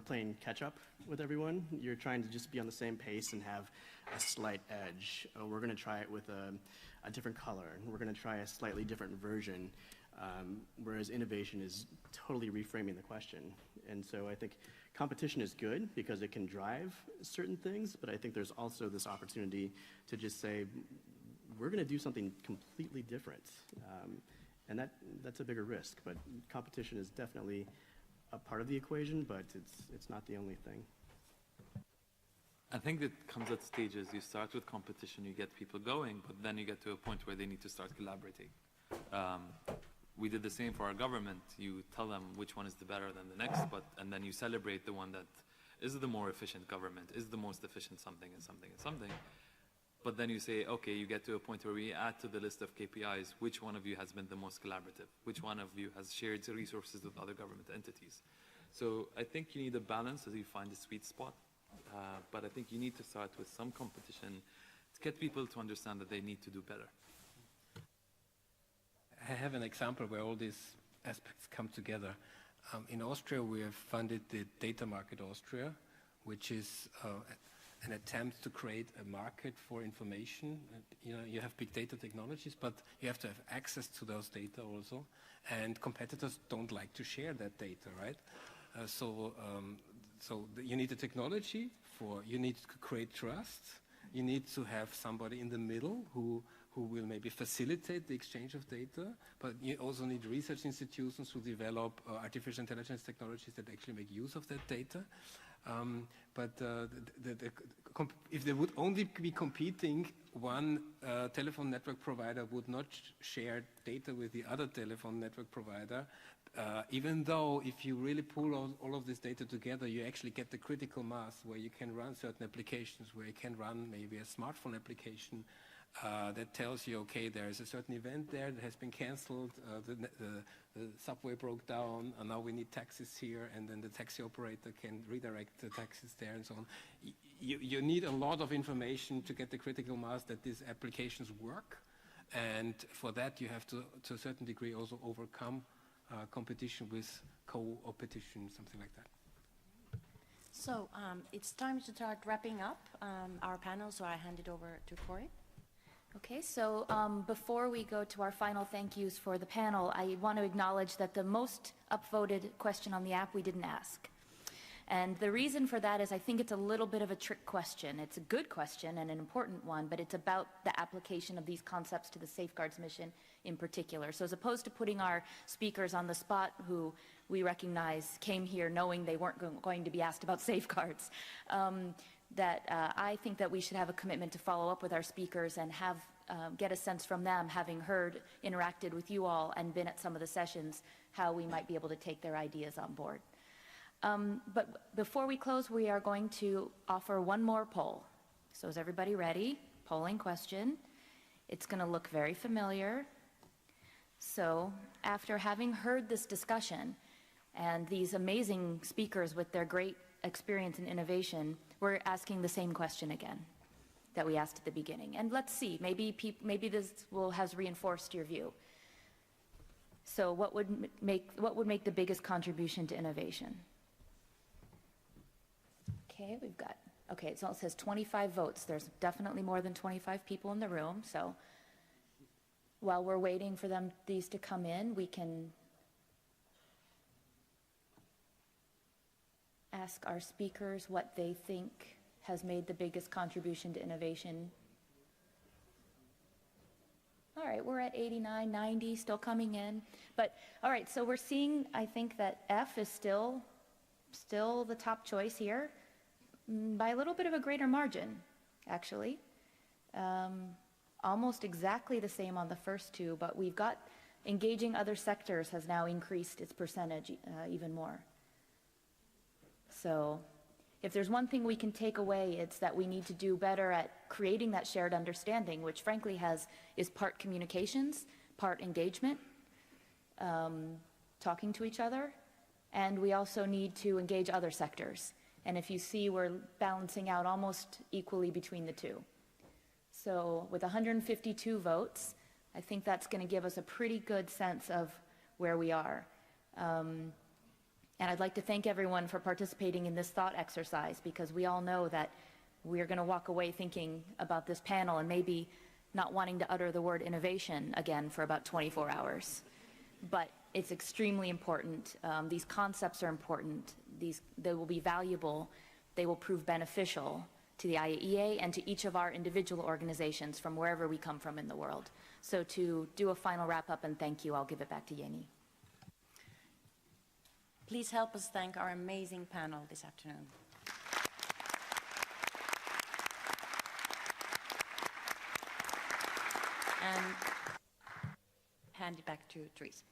playing catch up with everyone. You're trying to just be on the same pace and have a slight edge. Oh, we're going to try it with a different color. We're going to try a slightly different version, whereas innovation is totally reframing the question. And so I think competition is good because it can drive certain things, but I think there's also this opportunity to just say, we're going to do something completely different. And that's a bigger risk, but competition is definitely a part of the equation, but it's not the only thing. I think it comes at stages. You start with competition, you get people going, but then you get to a point where they need to start collaborating. We did the same for our government. You tell them which one is the better than the next, and then you celebrate the one that is the more efficient government, is the most efficient something and something and something. But then you say, okay, you get to a point where we add to the list of KPIs, which one of you has been the most collaborative? Which one of you has shared resources with other government entities? So I think you need a balance as you find the sweet spot. But I think you need to start with some competition to get people to understand that they need to do better. I have an example where all these aspects come together. In Austria, we have funded the Data Market Austria, which is an attempt to create a market for information. You have big data technologies, but you have to have access to those data also. And competitors don't like to share that data, right? So you need the technology you need to create trust. You need to have somebody in the middle who will maybe facilitate the exchange of data, but you also need research institutions who develop artificial intelligence technologies that actually make use of that data. If they would only be competing, one telephone network provider would not share data with the other telephone network provider, even though if you really pull all of this data together, you actually get the critical mass where you can run certain applications, where you can run maybe a smartphone application that tells you, okay, there is a certain event there that has been canceled, the subway broke down, and now we need taxis here, and then the taxi operator can redirect the taxis there and so on. You need a lot of information to get the critical mass that these applications work, and for that you have to a certain degree, also overcome competition with co-opetition, something like that. So it's time to start wrapping up our panel, so I hand it over to Corey. Okay, so before we go to our final thank yous for the panel, I want to acknowledge that the most upvoted question on the app we didn't ask. And the reason for that is I think it's a little bit of a trick question. It's a good question and an important one, but it's about the application of these concepts to the safeguards mission in particular. So as opposed to putting our speakers on the spot who we recognize came here knowing they weren't going to be asked about safeguards, I think that we should have a commitment to follow up with our speakers and get a sense from them, having interacted with you all and been at some of the sessions, how we might be able to take their ideas on board. But before we close, we are going to offer one more poll. So is everybody ready? Polling question. It's going to look very familiar. So after having heard this discussion and these amazing speakers with their great experience and innovation, we're asking the same question again that we asked at the beginning. And let's see, maybe this has reinforced your view. So what would make the biggest contribution to innovation? Okay, so it says 25 votes. There's definitely more than 25 people in the room. So while we're waiting for these to come in, we can ask our speakers what they think has made the biggest contribution to innovation. All right, we're at 89, 90, still coming in. But all right, so we're seeing, I think that F is still the top choice here by a little bit of a greater margin, actually. Almost exactly the same on the first two, but we've got engaging other sectors has now increased its percentage even more. So if there's one thing we can take away, it's that we need to do better at creating that shared understanding, which frankly is part communications, part engagement, talking to each other, and we also need to engage other sectors. And if you see, we're balancing out almost equally between the two. So with 152 votes, I think that's going to give us a pretty good sense of where we are. And I'd like to thank everyone for participating in this thought exercise, because we all know that we're going to walk away thinking about this panel and maybe not wanting to utter the word innovation again for about 24 hours. But it's extremely important. These concepts are important. They will be valuable. They will prove beneficial to the IAEA and to each of our individual organizations from wherever we come from in the world. So to do a final wrap up and thank you, I'll give it back to Yeni. Please help us thank our amazing panel this afternoon. And hand it back to Therese.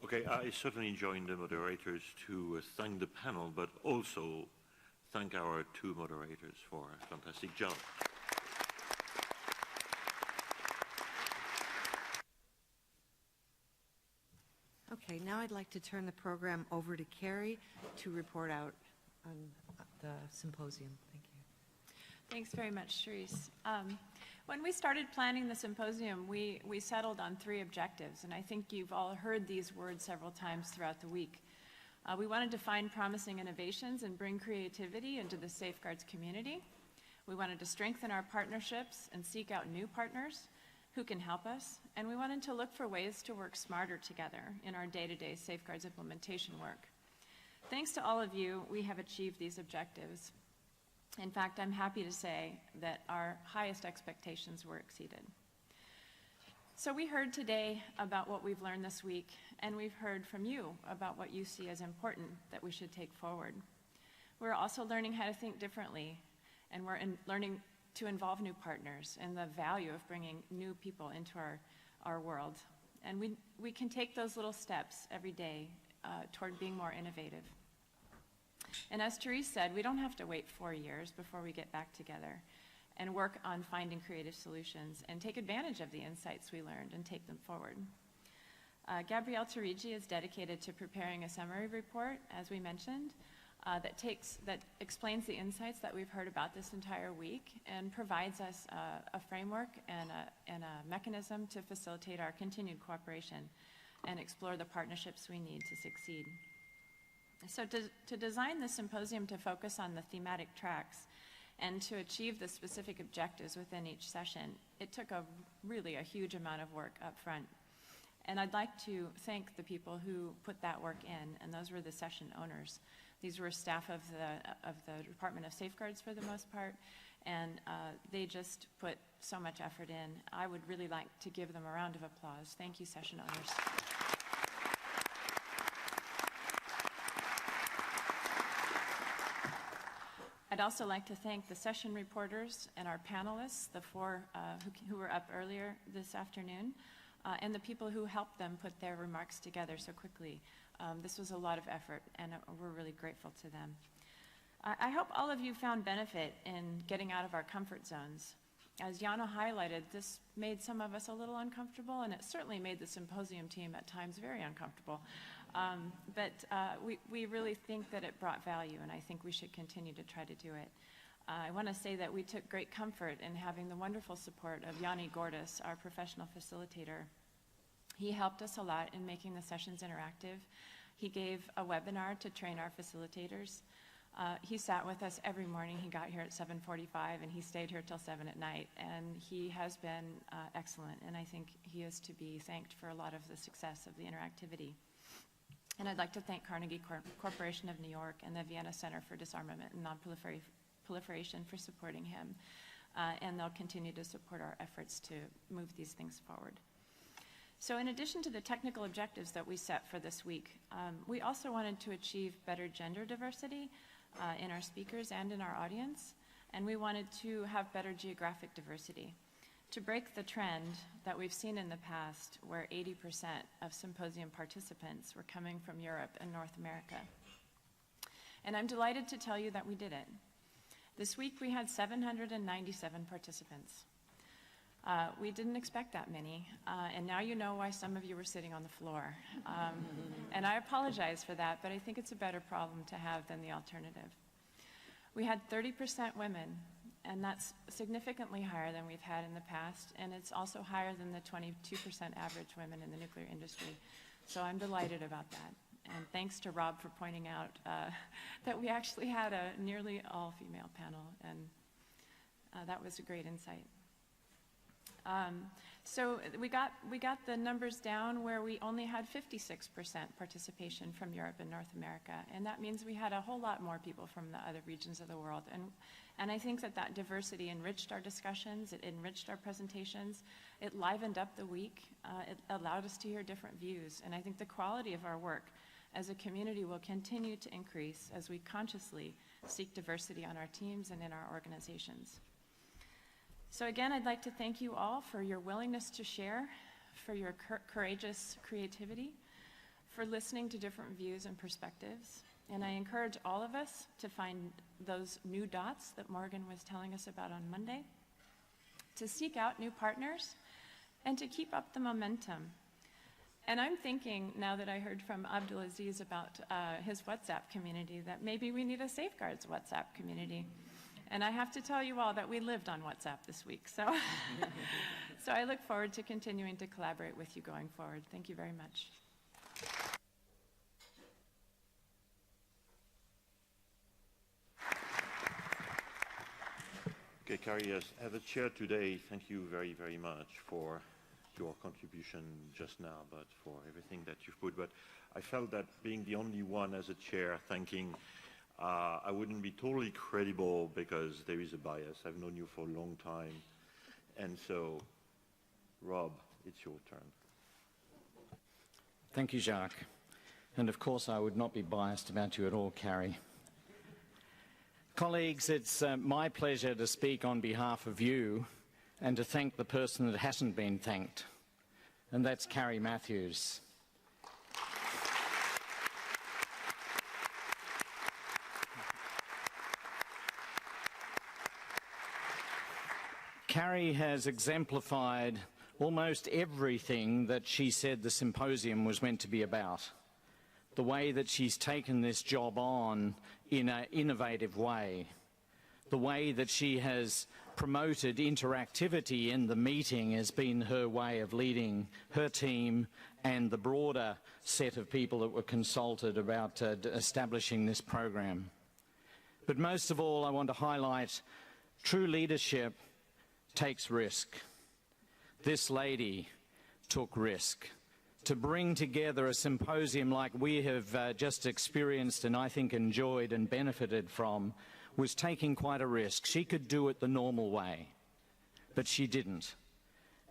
Okay, I certainly join the moderators to thank the panel, but also thank our two moderators for a fantastic job. Okay, now I'd like to turn the program over to Carrie to report out on the symposium. Thank you. Thanks very much, Therese. When we started planning the symposium, we settled on 3 objectives, and I think you've all heard these words several times throughout the week. We wanted to find promising innovations and bring creativity into the safeguards community. We wanted to strengthen our partnerships and seek out new partners who can help us, and we wanted to look for ways to work smarter together in our day-to-day safeguards implementation work. Thanks to all of you, we have achieved these objectives. In fact, I'm happy to say that our highest expectations were exceeded. So we heard today about what we've learned this week, and we've heard from you about what you see as important that we should take forward. We're also learning how to think differently, and we're learning to involve new partners and the value of bringing new people into our world. And we can take those little steps every day toward being more innovative. And as Therese said, we don't have to wait 4 years before we get back together and work on finding creative solutions and take advantage of the insights we learned and take them forward. Gabrielle Torrigi is dedicated to preparing a summary report, as we mentioned, that explains the insights that we've heard about this entire week and provides us a framework and a mechanism to facilitate our continued cooperation and explore the partnerships we need to succeed. So to design the symposium to focus on the thematic tracks and to achieve the specific objectives within each session, it took really a huge amount of work up front. And I'd like to thank the people who put that work in, and those were the session owners. These were staff of the Department of Safeguards for the most part, and they just put so much effort in. I would really like to give them a round of applause. Thank you, session owners. I'd also like to thank the session reporters and our panelists, the 4 who were up earlier this afternoon, and the people who helped them put their remarks together so quickly. This was a lot of effort, and we're really grateful to them. I hope all of you found benefit in getting out of our comfort zones. As Jana highlighted, this made some of us a little uncomfortable, and it certainly made the symposium team at times very uncomfortable. But we really think that it brought value, and I think we should continue to try to do it. I want to say that we took great comfort in having the wonderful support of Yanni Gordis, our professional facilitator. He helped us a lot in making the sessions interactive. He gave a webinar to train our facilitators. He sat with us every morning. He got here at 7:45, and he stayed here till 7 at night. And he has been excellent, and I think he is to be thanked for a lot of the success of the interactivity. And I'd like to thank Carnegie Corporation of New York and the Vienna Center for Disarmament and Non-Proliferation for supporting him. And they'll continue to support our efforts to move these things forward. So in addition to the technical objectives that we set for this week, we also wanted to achieve better gender diversity in our speakers and in our audience, and we wanted to have better geographic diversity to break the trend that we've seen in the past where 80% of symposium participants were coming from Europe and North America. And I'm delighted to tell you that we did it. This week we had 797 participants. We didn't expect that many, and now you know why some of you were sitting on the floor. And I apologize for that, but I think it's a better problem to have than the alternative. We had 30% women, and that's significantly higher than we've had in the past, and it's also higher than the 22% average women in the nuclear industry. So I'm delighted about that. And thanks to Rob for pointing out that we actually had a nearly all-female panel, and that was a great insight. So we got the numbers down where we only had 56% participation from Europe and North America, and that means we had a whole lot more people from the other regions of the world. And I think that diversity enriched our discussions, it enriched our presentations, it livened up the week, it allowed us to hear different views, and I think the quality of our work as a community will continue to increase as we consciously seek diversity on our teams and in our organizations. So again, I'd like to thank you all for your willingness to share, for your courageous creativity, for listening to different views and perspectives. And I encourage all of us to find those new dots that Morgan was telling us about on Monday, to seek out new partners, and to keep up the momentum. And I'm thinking, now that I heard from Abdulaziz about his WhatsApp community, that maybe we need a Safeguards WhatsApp community. And I have to tell you all that we lived on WhatsApp this week. So, so I look forward to continuing to collaborate with you going forward. Thank you very much. Okay, Carrie, as a chair today, thank you very, very much for your contribution just now, but for everything that you've put. But I felt that being the only one as a chair thanking, I wouldn't be totally credible because there is a bias. I've known you for a long time. And so, Rob, it's your turn. Thank you, Jacques. And of course, I would not be biased about you at all, Carrie. Colleagues, it's my pleasure to speak on behalf of you and to thank the person that hasn't been thanked, and that's Carrie Matthews. Carrie has exemplified almost everything that she said the symposium was meant to be about. The way that she's taken this job on in an innovative way, the way that she has promoted interactivity in the meeting has been her way of leading her team and the broader set of people that were consulted about establishing this program. But most of all, I want to highlight true leadership takes risk. This lady took risk. To bring together a symposium like we have just experienced and I think enjoyed and benefited from was taking quite a risk. She could do it the normal way, but she didn't.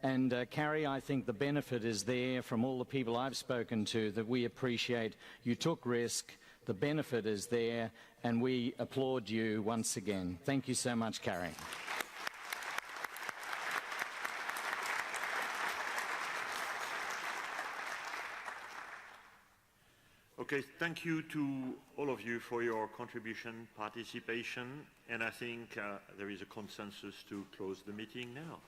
And Carrie, I think the benefit is there from all the people I've spoken to that we appreciate. You took risk, the benefit is there, and we applaud you once again. Thank you so much, Carrie. Okay, thank you to all of you for your contribution, participation, and I think there is a consensus to close the meeting now.